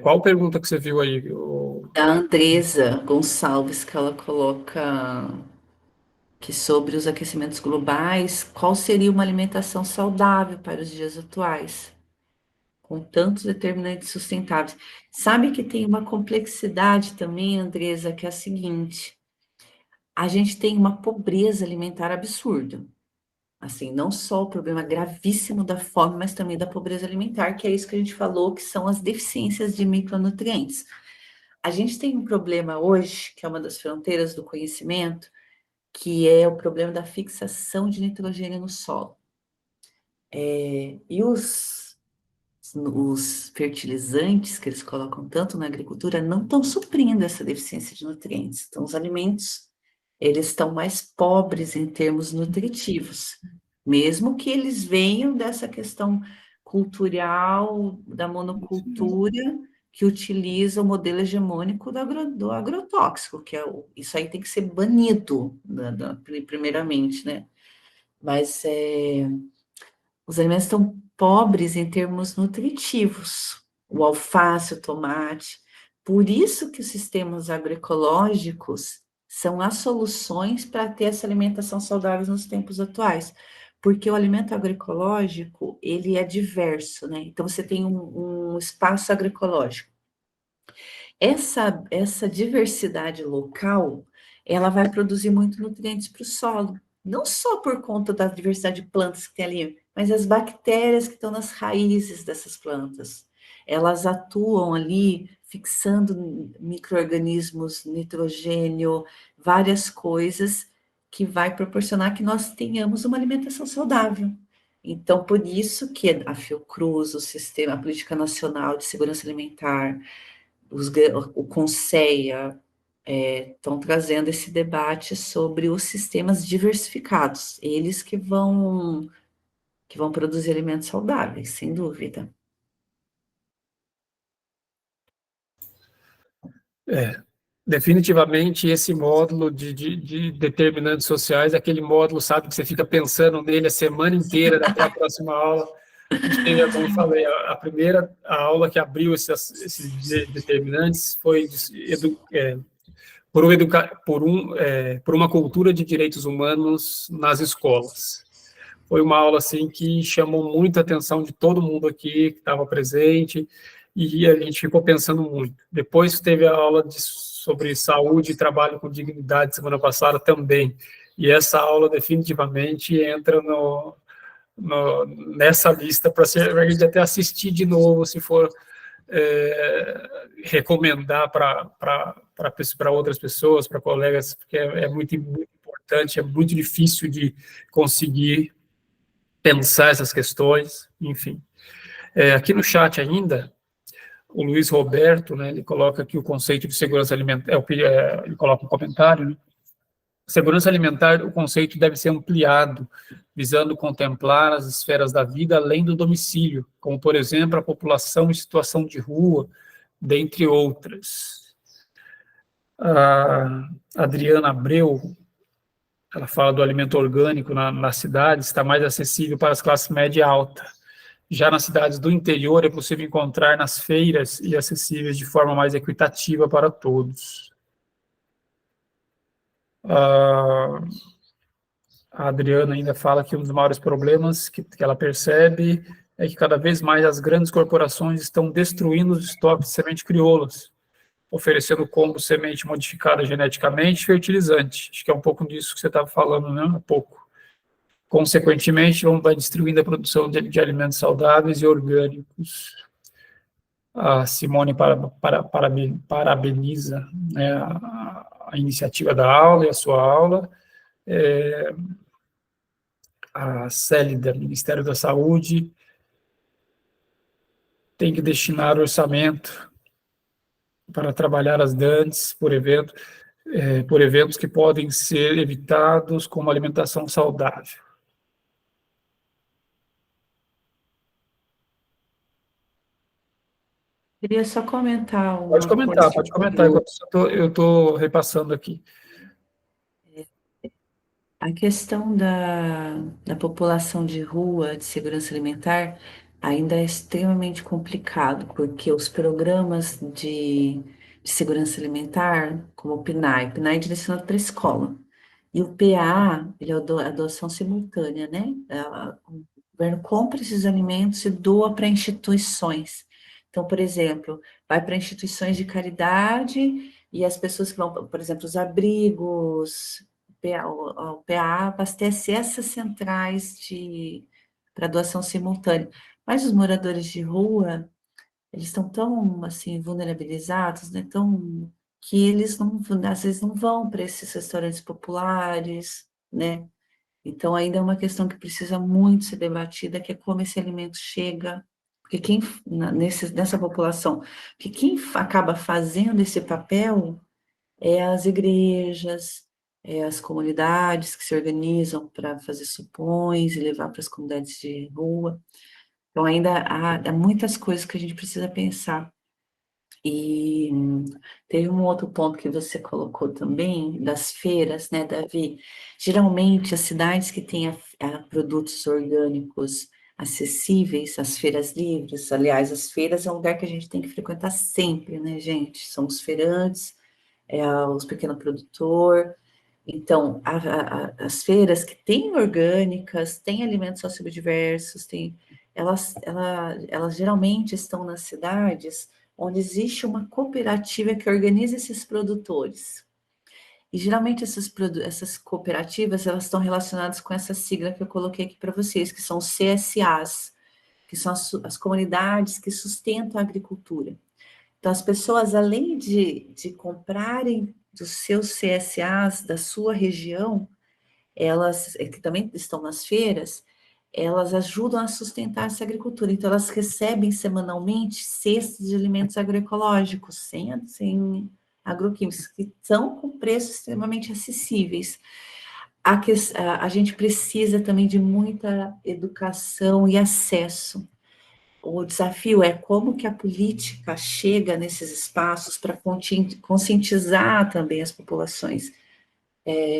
Qual pergunta que você viu aí? Da Andresa Gonçalves, que ela coloca que sobre os aquecimentos globais, qual seria uma alimentação saudável para os dias atuais, com tantos determinantes sustentáveis. Sabe que tem uma complexidade também, Andresa, que é a seguinte: a gente tem uma pobreza alimentar absurda. Assim, não só o problema gravíssimo da fome, mas também da pobreza alimentar, que é isso que a gente falou, que são as deficiências de micronutrientes. A gente tem um problema hoje, que é uma das fronteiras do conhecimento, que é o problema da fixação de nitrogênio no solo. E os os fertilizantes que eles colocam tanto na agricultura não estão suprindo essa deficiência de nutrientes. Então, os alimentos, eles estão mais pobres em termos nutritivos, mesmo que eles venham dessa questão cultural, da monocultura, que utiliza o modelo hegemônico do agrotóxico, que isso aí tem que ser banido, primeiramente, né? Mas os alimentos estão pobres em termos nutritivos, o alface, o tomate. Por isso que os sistemas agroecológicos são as soluções para ter essa alimentação saudável nos tempos atuais. Porque o alimento agroecológico, ele é diverso, né? Então, você tem um espaço agroecológico. Essa diversidade local, ela vai produzir muito nutrientes para o solo. Não só por conta da diversidade de plantas que tem ali, mas as bactérias que estão nas raízes dessas plantas. Elas atuam ali, fixando micro-organismos, nitrogênio, várias coisas que vai proporcionar que nós tenhamos uma alimentação saudável. Então, por isso que a Fiocruz, o sistema, a Política Nacional de Segurança Alimentar, o CONSEA, estão trazendo esse debate sobre os sistemas diversificados, eles que vão produzir alimentos saudáveis, sem dúvida. Definitivamente esse módulo de determinantes sociais, aquele módulo, sabe, que você fica pensando nele a semana inteira até a próxima aula. A gente teve, como eu falei, a primeira aula que abriu esses determinantes foi por uma cultura de direitos humanos nas escolas. Foi uma aula assim que chamou muita atenção de todo mundo aqui que estava presente, e a gente ficou pensando muito. Depois teve a aula sobre saúde e trabalho com dignidade semana passada também, e essa aula definitivamente entra nessa lista para a gente até assistir de novo, se for recomendar para outras pessoas, para colegas, porque é muito, muito importante, é muito difícil de conseguir pensar essas questões, enfim. Aqui no chat ainda, o Luiz Roberto, né, ele coloca aqui o conceito de segurança alimentar, ele coloca um comentário, né? Segurança alimentar, o conceito deve ser ampliado, visando contemplar as esferas da vida além do domicílio, como, por exemplo, a população em situação de rua, dentre outras. A Adriana Abreu, ela fala do alimento orgânico na cidade, está mais acessível para as classes média e alta. Já nas cidades do interior, é possível encontrar nas feiras e acessíveis de forma mais equitativa para todos. A Adriana ainda fala que um dos maiores problemas que ela percebe é que cada vez mais as grandes corporações estão destruindo os estoques de semente crioulas, oferecendo combo semente modificada geneticamente e fertilizante. Acho que é um pouco disso que você estava falando, né? Há pouco. Consequentemente, vai destruindo a produção de alimentos saudáveis e orgânicos. A Simone parabeniza, né, a iniciativa da aula e a sua aula. A Célida, Ministério da Saúde, tem que destinar orçamento para trabalhar as DANTs por eventos que podem ser evitados com uma alimentação saudável. Queria só comentar uma Pode comentar, enquanto eu estou repassando aqui. A questão da população de rua, de segurança alimentar, ainda é extremamente complicado, porque os programas de segurança alimentar, como o PNAE é direcionado para a escola, e o PA, ele é a doação simultânea, né? O governo compra esses alimentos e doa para instituições. Então, por exemplo, vai para instituições de caridade e as pessoas que vão, por exemplo, os abrigos, o PA abastece essas centrais para doação simultânea. Mas os moradores de rua, eles estão tão, assim, vulnerabilizados, né? Que eles às vezes não vão para esses restaurantes populares, né? Então, ainda é uma questão que precisa muito ser debatida, que é como esse alimento chega, porque porque nessa população, que quem acaba fazendo esse papel é as igrejas, é as comunidades que se organizam para fazer supões e levar para as comunidades de rua. Então, ainda há muitas coisas que a gente precisa pensar. E teve um outro ponto que você colocou também, das feiras, né, Davi? Geralmente, as cidades que têm produtos orgânicos acessíveis, as feiras livres, aliás, as feiras é um lugar que a gente tem que frequentar sempre, né, gente? São os feirantes, os pequenos produtores. Então, as feiras que têm orgânicas, têm alimentos sociodiversos, elas geralmente estão nas cidades onde existe uma cooperativa que organiza esses produtores. E geralmente essas cooperativas, elas estão relacionadas com essa sigla que eu coloquei aqui para vocês, que são CSAs, que são as comunidades que sustentam a agricultura. Então, as pessoas, além de comprarem dos seus CSAs da sua região, elas, que também estão nas feiras, elas ajudam a sustentar essa agricultura. Então, elas recebem semanalmente cestas de alimentos agroecológicos, sem agroquímicos, que estão com preços extremamente acessíveis. A gente precisa também de muita educação e acesso. O desafio é como que a política chega nesses espaços para conscientizar também as populações,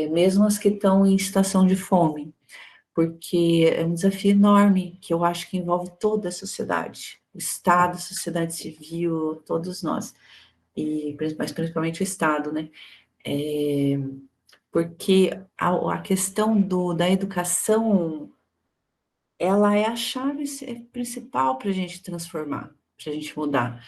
mesmo as que estão em situação de fome, porque é um desafio enorme que eu acho que envolve toda a sociedade, o Estado, a sociedade civil, todos nós, mas principalmente o Estado, né? Porque a questão da educação, ela é a chave principal para a gente transformar, para a gente mudar.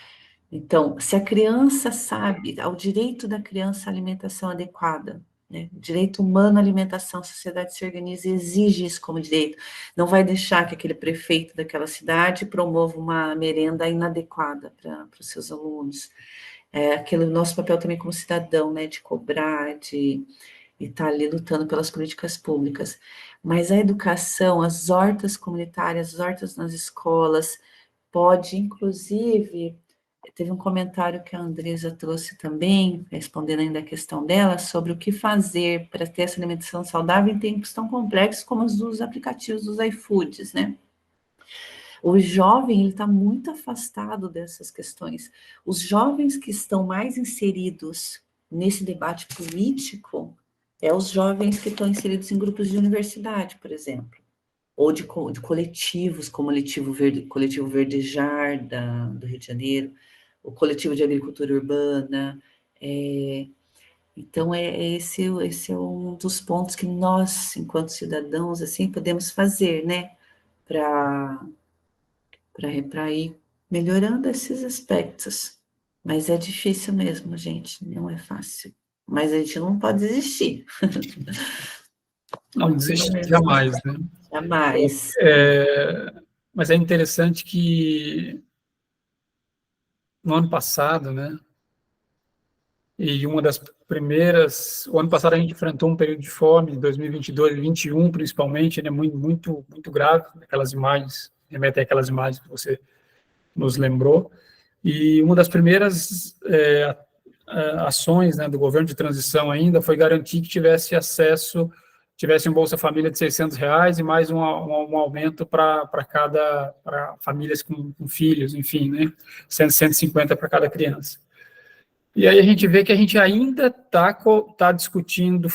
Então, se a criança sabe, ao direito da criança à alimentação adequada, né? Direito humano à alimentação, a sociedade se organiza e exige isso como direito. Não vai deixar que aquele prefeito daquela cidade promova uma merenda inadequada para os seus alunos. Aquele nosso papel também como cidadão, né? De cobrar, de estar ali lutando pelas políticas públicas. Mas a educação, as hortas comunitárias, as hortas nas escolas, pode, inclusive, teve um comentário que a Andresa trouxe também, respondendo ainda a questão dela, sobre o que fazer para ter essa alimentação saudável em tempos tão complexos como os dos aplicativos dos iFoods, né? O jovem, ele está muito afastado dessas questões. Os jovens que estão mais inseridos nesse debate político os jovens que estão inseridos em grupos de universidade, por exemplo, ou de coletivos, como o Coletivo Verdejar, do Rio de Janeiro, o Coletivo de Agricultura Urbana. Então, esse é um dos pontos que nós, enquanto cidadãos, assim, podemos fazer, né, para ir melhorando esses aspectos. Mas é difícil mesmo, gente, não é fácil. Mas a gente não pode desistir. Não desistir jamais, né? Jamais. Mas é interessante que no ano passado, né? E uma das primeiras... O ano passado a gente enfrentou um período de fome, 2022, 2021 principalmente, né? Muito grave, aquelas imagens, remete àquelas imagens que você nos lembrou. E uma das primeiras ações, né, do governo de transição ainda foi garantir que tivesse um Bolsa Família de R$600 e mais um aumento para famílias com filhos, enfim, né, 150 para cada criança. E aí a gente vê que a gente ainda está discutindo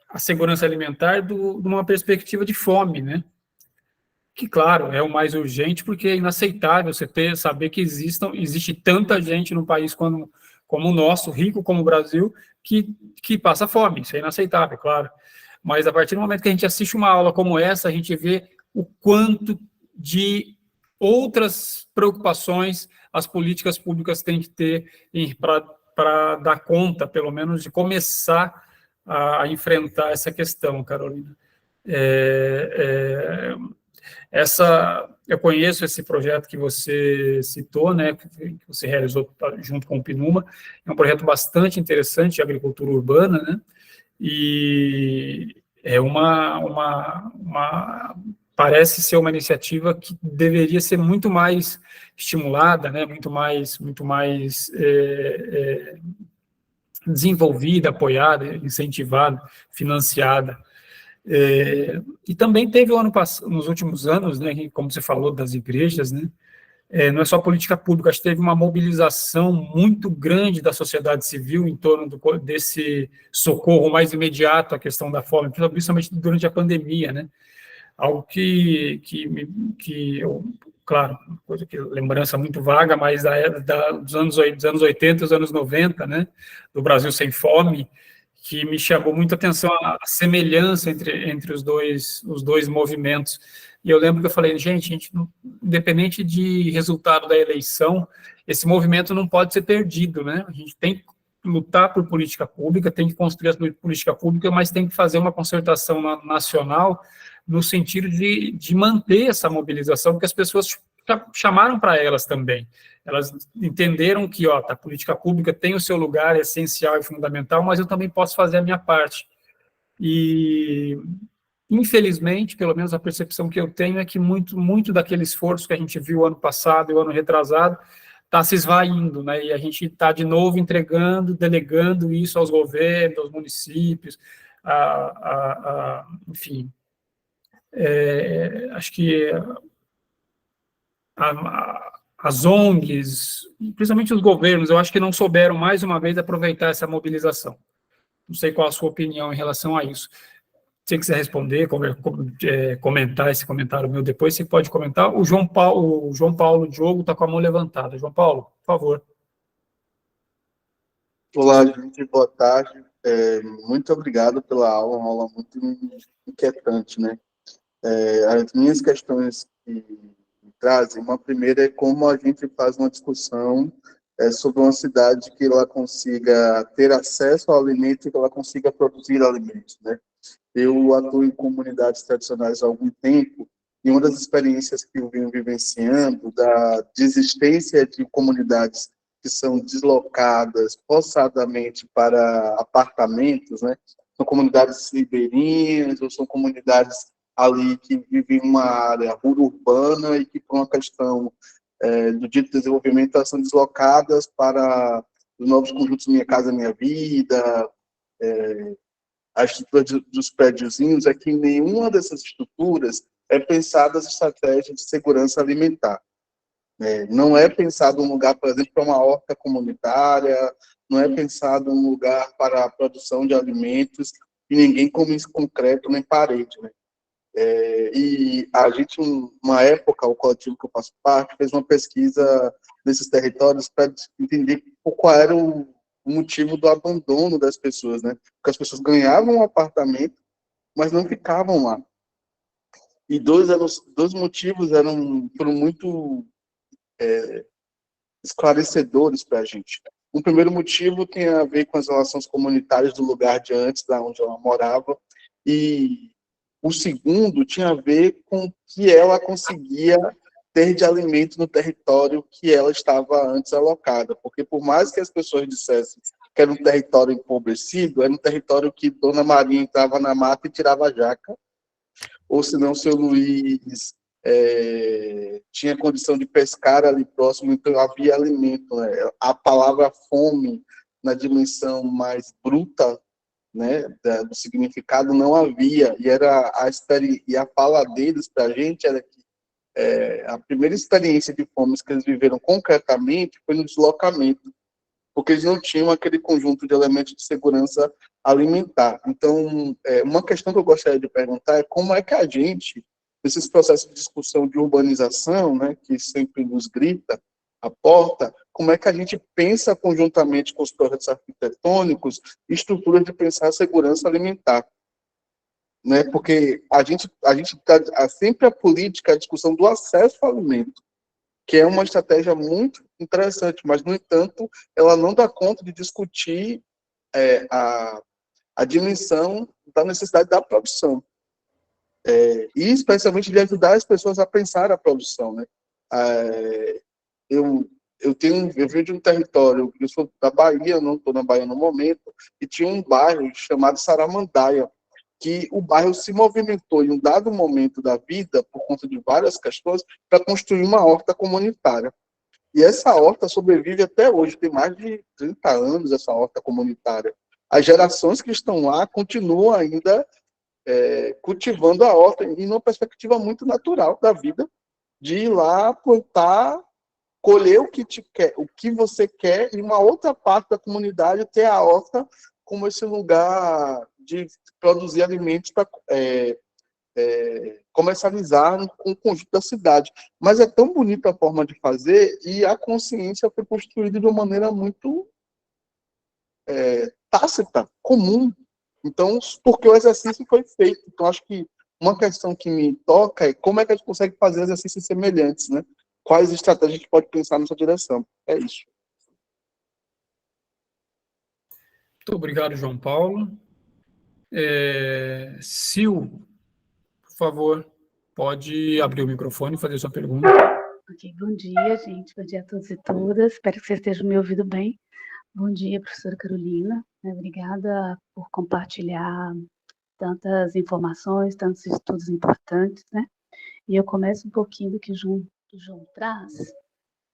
a segurança alimentar de uma perspectiva de fome, né? Que, claro, é o mais urgente, porque é inaceitável você saber que existe tanta gente no país como o nosso, rico como o Brasil, que passa fome. Isso é inaceitável, claro. Mas, a partir do momento que a gente assiste uma aula como essa, a gente vê o quanto de outras preocupações as políticas públicas têm que ter para dar conta, pelo menos, de começar a enfrentar essa questão, Carolina. Eu conheço esse projeto que você citou, né, que você realizou junto com o PNUMA, é um projeto bastante interessante de agricultura urbana, né, e é uma parece ser uma iniciativa que deveria ser muito mais estimulada, né, muito mais desenvolvida, apoiada, incentivada, financiada. E também teve nos últimos anos, né, como você falou das igrejas, né, não é só política pública, acho que teve uma mobilização muito grande da sociedade civil em torno desse socorro mais imediato à questão da fome, principalmente durante a pandemia, né? Algo que eu, claro, coisa que lembrança muito vaga, mas dos anos 80, dos anos 90, né? Do Brasil Sem Fome, que me chamou muito a atenção a semelhança entre os dois movimentos. E eu lembro que eu falei, gente, independente de resultado da eleição, esse movimento não pode ser perdido, né? A gente tem que lutar por política pública, tem que construir a política pública, mas tem que fazer uma concertação nacional no sentido de manter essa mobilização, porque as pessoas chamaram para elas também. Elas entenderam que a política pública tem o seu lugar, é essencial e fundamental, mas eu também posso fazer a minha parte. E, infelizmente, pelo menos a percepção que eu tenho é que muito daquele esforço que a gente viu ano passado e o ano retrasado está se esvaindo, né? E a gente está, de novo, delegando isso aos governos, aos municípios, enfim. Acho que as ONGs, principalmente os governos, eu acho que não souberam, mais uma vez, aproveitar essa mobilização. Não sei qual a sua opinião em relação a isso. Se você quiser responder, comentar esse comentário meu depois, você pode comentar. O João Paulo Diogo está com a mão levantada. João Paulo, por favor. Olá, gente, boa tarde. Muito obrigado pela aula, uma aula muito inquietante, né? As minhas questões que trazem, uma primeira é como a gente faz uma discussão sobre uma cidade que ela consiga ter acesso ao alimento e que ela consiga produzir alimentos, né? Eu atuo em comunidades tradicionais há algum tempo e uma das experiências que eu venho vivenciando da desistência de comunidades que são deslocadas forçadamente para apartamentos, né? São comunidades ribeirinhas ou são comunidades ali que vivem em uma área urbana e que, por uma questão do dito desenvolvimento, elas são deslocadas para os novos conjuntos Minha Casa Minha Vida, a estrutura dos prédiozinhos, é que em nenhuma dessas estruturas é pensada as estratégias de segurança alimentar. Não é pensado um lugar, por exemplo, para uma horta comunitária, não é pensado um lugar para a produção de alimentos, e ninguém come isso concreto nem parede, né? E a gente, uma época, o coletivo que eu faço parte, fez uma pesquisa nesses territórios para entender qual era o motivo do abandono das pessoas, né? Porque as pessoas ganhavam um apartamento, mas não ficavam lá. E dois motivos foram muito esclarecedores para a gente. Um primeiro motivo tem a ver com as relações comunitárias do lugar de antes, da onde ela morava, e o segundo tinha a ver com o que ela conseguia ter de alimento no território que ela estava antes alocada, porque por mais que as pessoas dissessem que era um território empobrecido, era um território que Dona Maria entrava na mata e tirava a jaca, ou senão o seu Luiz tinha condição de pescar ali próximo, então havia alimento, né? A palavra fome, na dimensão mais bruta, né, do significado, não havia, e a fala deles para a gente era que a primeira experiência de fome que eles viveram concretamente foi no deslocamento, porque eles não tinham aquele conjunto de elementos de segurança alimentar. Então, uma questão que eu gostaria de perguntar é como é que a gente, nesses processos de discussão de urbanização, né, que sempre nos grita a porta, como é que a gente pensa conjuntamente com os projetos arquitetônicos estruturas de pensar a segurança alimentar, né? Porque a gente tá sempre a política, a discussão do acesso ao alimento, que é uma estratégia muito interessante, mas, no entanto, ela não dá conta de discutir a dimensão da necessidade da produção. E, especialmente, de ajudar as pessoas a pensar a produção, né? Eu venho de um território, eu sou da Bahia, não estou na Bahia no momento, e tinha um bairro chamado Saramandaia, que o bairro se movimentou em um dado momento da vida, por conta de várias questões, para construir uma horta comunitária. E essa horta sobrevive até hoje, tem mais de 30 anos essa horta comunitária. As gerações que estão lá continuam ainda cultivando a horta, em uma perspectiva muito natural da vida, de ir lá plantar, colher o que você quer, e uma outra parte da comunidade ter a horta como esse lugar de produzir alimentos para comercializar com o conjunto da cidade. Mas é tão bonita a forma de fazer, e a consciência foi construída de uma maneira muito tácita, comum. Então, porque o exercício foi feito. Então, acho que uma questão que me toca é como é que a gente consegue fazer exercícios semelhantes, né? Quais estratégias a gente pode pensar nessa direção? É isso. Muito obrigado, João Paulo. Sil, por favor, pode abrir o microfone e fazer sua pergunta. Ok, bom dia, gente. Bom dia a todos e todas. Espero que vocês estejam me ouvindo bem. Bom dia, professora Carolina. Obrigada por compartilhar tantas informações, tantos estudos importantes, né? E eu começo um pouquinho do que o João traz,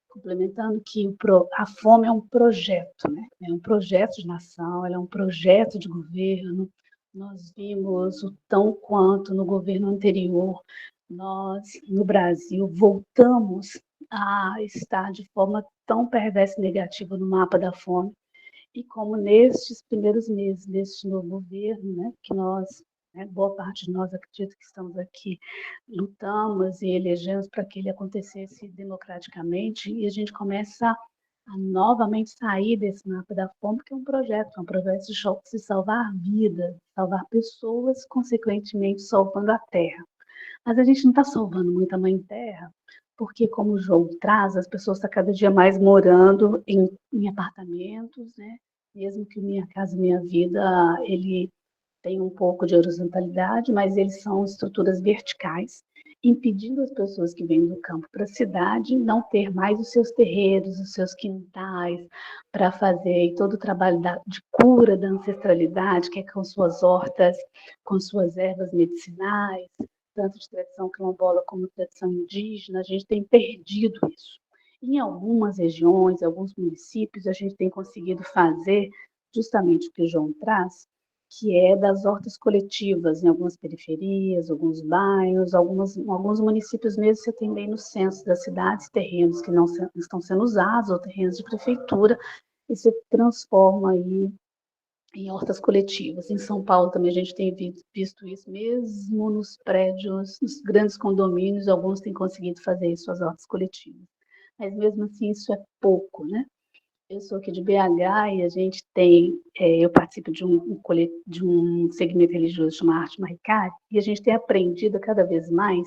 complementando que a fome é um projeto, né? É um projeto de nação, ela é um projeto de governo. Nós vimos o tão quanto no governo anterior, nós, no Brasil, voltamos a estar de forma tão perversa e negativa no mapa da fome, e como nestes primeiros meses deste novo governo, né, que nós, boa parte de nós, acredito que estamos aqui, lutamos e elegemos para que ele acontecesse democraticamente, e a gente começa a novamente sair desse mapa da fome, que é um projeto de salvar vidas, salvar pessoas, consequentemente salvando a terra. Mas a gente não está salvando muito a Mãe Terra, porque, como o João traz, as pessoas estão cada dia mais morando em apartamentos, né? Mesmo que Minha Casa Minha Vida, ele tem um pouco de horizontalidade, mas eles são estruturas verticais, impedindo as pessoas que vêm do campo para a cidade não ter mais os seus terreiros, os seus quintais, para fazer todo o trabalho de cura da ancestralidade, que é com suas hortas, com suas ervas medicinais, tanto de tradição quilombola como de tradição indígena. A gente tem perdido isso. Em algumas regiões, alguns municípios, a gente tem conseguido fazer justamente o que o João traz, que é das hortas coletivas, em algumas periferias, alguns bairros, alguns municípios mesmo. Você tem bem no centro das cidades terrenos que não estão sendo usados, ou terrenos de prefeitura, e se transforma aí em hortas coletivas. Em São Paulo também a gente tem visto isso, mesmo nos prédios, nos grandes condomínios, alguns têm conseguido fazer isso, as hortas coletivas. Mas mesmo assim isso é pouco, né? Eu sou aqui de BH e a gente tem, eu participo de um segmento religioso chamado Arte Maricá, e a gente tem aprendido cada vez mais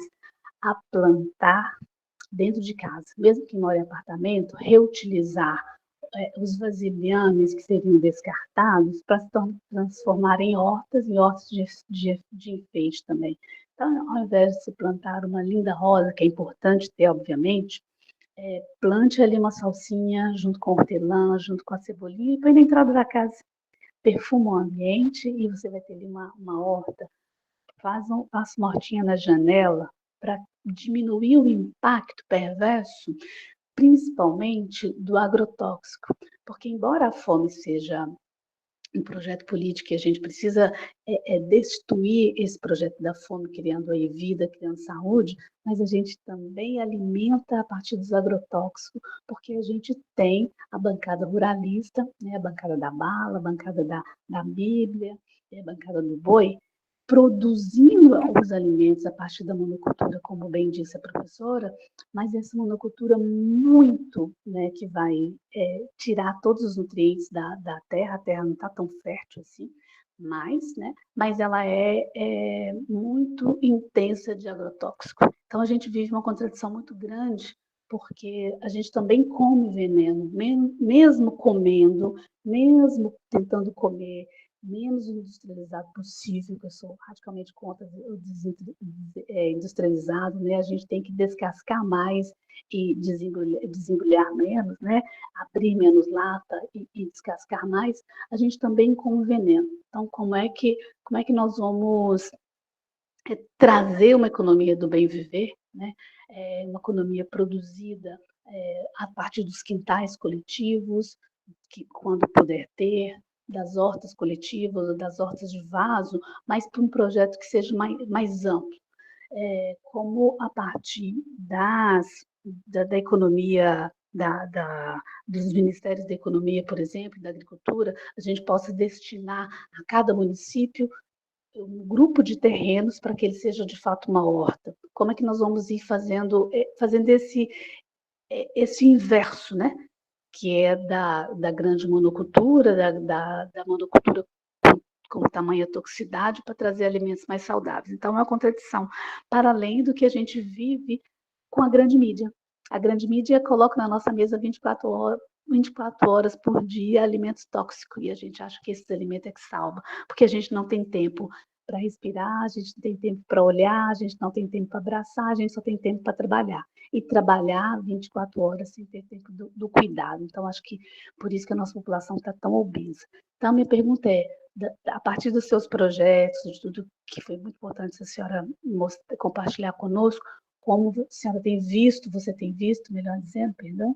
a plantar dentro de casa, mesmo que mora em apartamento, reutilizar os vasilhames que seriam descartados para se transformar em hortas de enfeite também. Então, ao invés de se plantar uma linda rosa, que é importante ter, obviamente, plante ali uma salsinha junto com hortelã, junto com a cebolinha, e põe na entrada da casa. Perfuma o ambiente e você vai ter ali uma horta. Faça uma hortinha na janela para diminuir o impacto perverso, principalmente do agrotóxico. Porque, embora a fome seja um projeto político e a gente precisa destituir esse projeto da fome, criando aí vida, criando saúde, mas a gente também alimenta a partir dos agrotóxicos, porque a gente tem a bancada ruralista, né, a bancada da bala, a bancada da Bíblia, a bancada do boi, produzindo os alimentos a partir da monocultura, como bem disse a professora, mas essa monocultura muito, né, que vai tirar todos os nutrientes da terra. A terra não está tão fértil assim, mas ela é muito intensa de agrotóxico. Então a gente vive uma contradição muito grande, porque a gente também come veneno, mesmo comendo, mesmo tentando comer menos industrializado possível, que eu sou radicalmente contra o industrializado, né? A gente tem que descascar mais e desembrulhar menos, né? Abrir menos lata e descascar mais, a gente também com o veneno. Então, como é que nós vamos trazer uma economia do bem viver, né? Uma economia produzida a partir dos quintais coletivos, que quando puder ter, das hortas coletivas, das hortas de vaso, mas para um projeto que seja mais amplo. Como a partir da economia, dos ministérios da economia, por exemplo, da agricultura, a gente possa destinar a cada município um grupo de terrenos para que ele seja de fato uma horta. Como é que nós vamos ir fazendo esse inverso, né? Que é da grande monocultura, da monocultura com tamanha toxicidade para trazer alimentos mais saudáveis. Então, é uma contradição, para além do que a gente vive com a grande mídia. A grande mídia coloca na nossa mesa 24 horas por dia alimentos tóxicos, e a gente acha que esse alimento é que salva, porque a gente não tem tempo para respirar, a gente não tem tempo para olhar, a gente não tem tempo para abraçar, a gente só tem tempo para trabalhar. E trabalhar 24 horas sem ter tempo do cuidado. Então, acho que por isso que a nossa população está tão obesa. Então, minha pergunta é, a partir dos seus projetos, de tudo que foi muito importante a senhora compartilhar conosco, como a senhora você tem visto, melhor dizendo, perdão,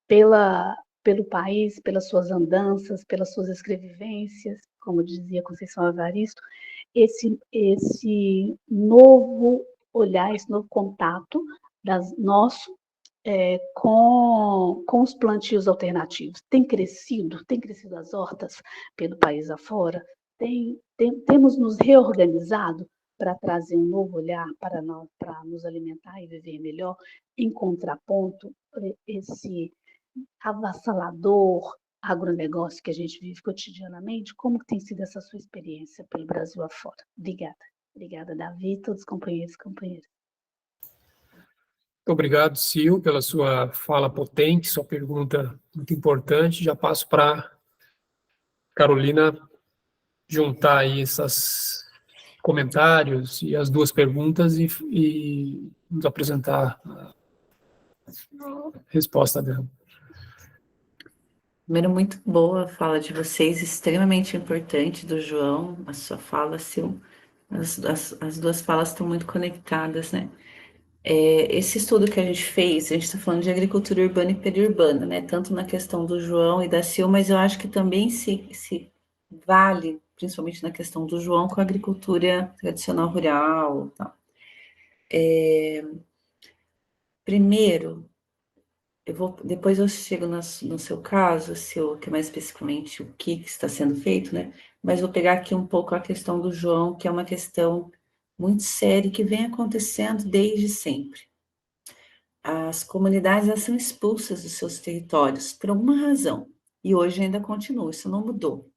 pelo país, pelas suas andanças, pelas suas escrevivências, como dizia Conceição Evaristo, esse novo olhar, esse novo contato nosso com os plantios alternativos. Tem crescido as hortas pelo país afora? Temos nos reorganizado para trazer um novo olhar para nos alimentar e viver melhor, em contraponto esse avassalador agronegócio que a gente vive cotidianamente. Como tem sido essa sua experiência pelo Brasil afora? Obrigada. Obrigada, Davi, todos os companheiros e companheiras. Obrigado, Sil, pela sua fala potente, sua pergunta muito importante. Já passo para Carolina juntar aí esses comentários e as duas perguntas e nos apresentar a resposta dela. Primeiro, muito boa a fala de vocês, extremamente importante do João, a sua fala, Sil. As duas falas estão muito conectadas, né? Esse estudo que a gente fez, a gente está falando de agricultura urbana e periurbana, né? Tanto na questão do João e da Sil, mas eu acho que também se vale, principalmente na questão do João, com a agricultura tradicional rural. Tal. Primeiro, depois eu chego no seu caso, que é mais especificamente o que está sendo feito, né? Mas vou pegar aqui um pouco a questão do João, que é uma questão muito séria que vem acontecendo desde sempre. As comunidades elas são expulsas dos seus territórios por alguma razão, e hoje ainda continua, isso não mudou.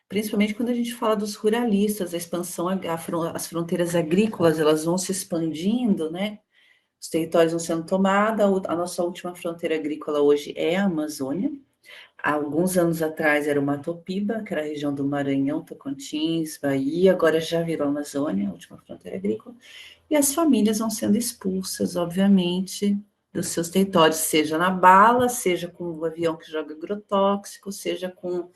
Principalmente quando a gente fala dos ruralistas, a expansão, as fronteiras agrícolas, elas vão se expandindo, né? Os territórios vão sendo tomados, a nossa última fronteira agrícola hoje é a Amazônia. Há alguns anos atrás era o Mato Piba, que era a região do Maranhão, Tocantins, Bahia, agora já virou Amazônia, a última fronteira agrícola. E as famílias vão sendo expulsas, obviamente, dos seus territórios, seja na bala, seja com o avião que joga agrotóxico, seja com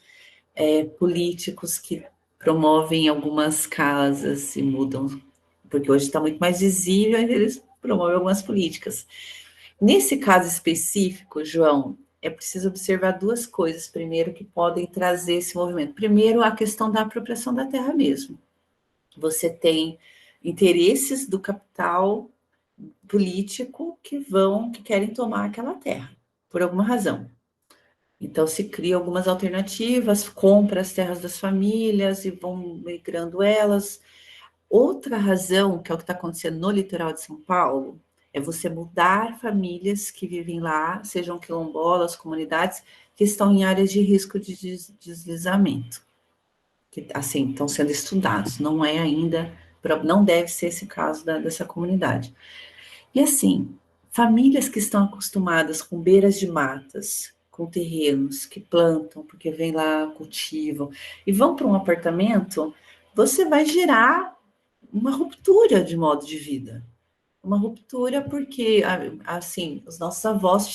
políticos que promovem algumas casas e mudam, porque hoje está muito mais visível, eles promovem algumas políticas. Nesse caso específico, João, é preciso observar duas coisas, primeiro, que podem trazer esse movimento. Primeiro, a questão da apropriação da terra mesmo. Você tem interesses do capital político que querem tomar aquela terra, por alguma razão. Então, se cria algumas alternativas, compra as terras das famílias e vão migrando elas. Outra razão, que é o que está acontecendo no litoral de São Paulo, é você mudar famílias que vivem lá, sejam quilombolas, comunidades, que estão em áreas de risco de deslizamento. Que, assim, estão sendo estudados, não é ainda, não deve ser esse caso dessa comunidade. E assim, famílias que estão acostumadas com beiras de matas, com terrenos, que plantam, porque vem lá, cultivam, e vão para um apartamento, você vai gerar uma ruptura de modo de vida. Uma ruptura porque, assim, os nossos avós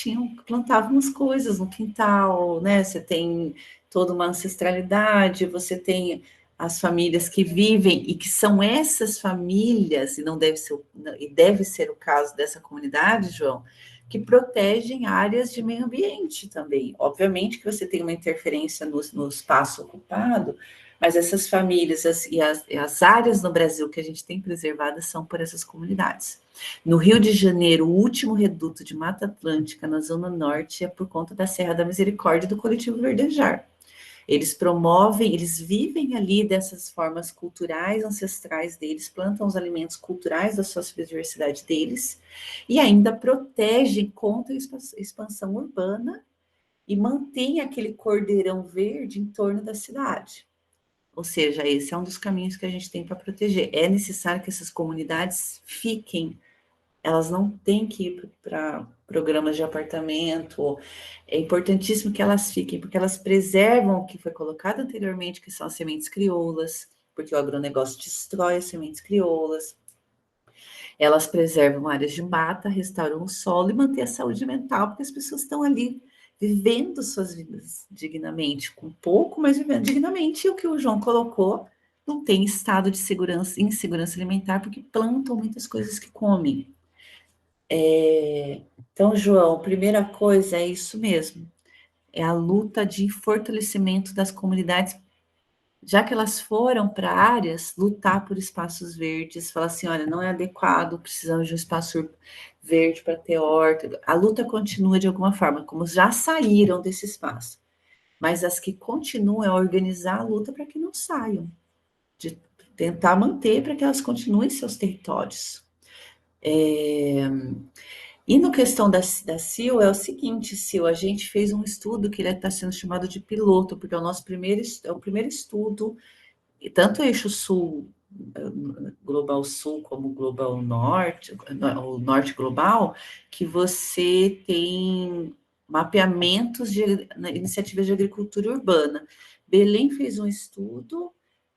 plantavam as coisas no quintal, né? Você tem toda uma ancestralidade, você tem as famílias que vivem e que são essas famílias, e não deve ser, e deve ser o caso dessa comunidade, João, que protegem áreas de meio ambiente também. Obviamente que você tem uma interferência no espaço ocupado, mas essas famílias e as áreas no Brasil que a gente tem preservadas são por essas comunidades. No Rio de Janeiro, o último reduto de Mata Atlântica, na Zona Norte, é por conta da Serra da Misericórdia do Coletivo Verdejar. Eles promovem, eles vivem ali dessas formas culturais, ancestrais deles, plantam os alimentos culturais da sociobiodiversidade deles e ainda protegem contra a expansão urbana e mantém aquele cordeirão verde em torno da cidade. Ou seja, esse é um dos caminhos que a gente tem para proteger. É necessário que essas comunidades fiquem, elas não têm que ir para programas de apartamento. É importantíssimo que elas fiquem, porque elas preservam o que foi colocado anteriormente, que são as sementes crioulas, porque o agronegócio destrói as sementes crioulas. Elas preservam áreas de mata, restauram o solo e mantêm a saúde mental, porque as pessoas estão ali vivendo suas vidas dignamente, com pouco, mas vivendo dignamente. E o que o João colocou, não tem estado de segurança, insegurança alimentar, porque plantam muitas coisas que comem. Então, João, a primeira coisa é isso mesmo, é a luta de fortalecimento das comunidades, já que elas foram para áreas, lutar por espaços verdes, falar assim, olha, não é adequado, precisamos de um espaço verde para ter horta. A luta continua de alguma forma, como já saíram desse espaço. Mas as que continuam é organizar a luta para que não saiam, de tentar manter para que elas continuem seus territórios. E na questão da CIL, é o seguinte, CIL, a gente fez um estudo que ele está sendo chamado de piloto, porque é o nosso primeiro estudo, e tanto o eixo sul, global sul, como global norte, o norte global, que você tem mapeamentos de iniciativas de agricultura urbana. Belém fez um estudo,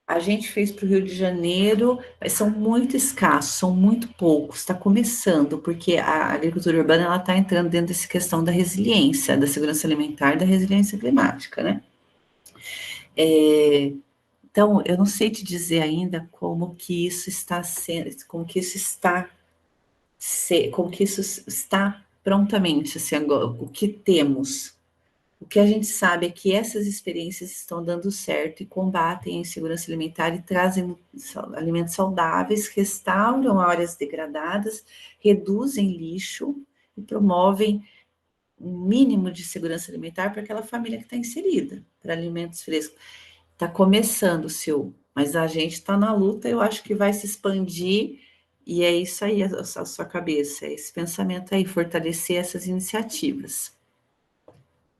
a gente fez para o Rio de Janeiro, mas são muito escassos, são muito poucos, está começando, porque a agricultura urbana está entrando dentro dessa questão da resiliência, da segurança alimentar, da resiliência climática, né? Então, eu não sei te dizer ainda como que isso está sendo, como que isso está prontamente, assim, agora, o que temos. O que a gente sabe é que essas experiências estão dando certo e combatem a insegurança alimentar e trazem alimentos saudáveis, restauram áreas degradadas, reduzem lixo e promovem um mínimo de segurança alimentar para aquela família que está inserida, para alimentos frescos. Está começando, Sil, mas a gente está na luta, eu acho que vai se expandir, e é isso aí, a sua cabeça, é esse pensamento aí, fortalecer essas iniciativas.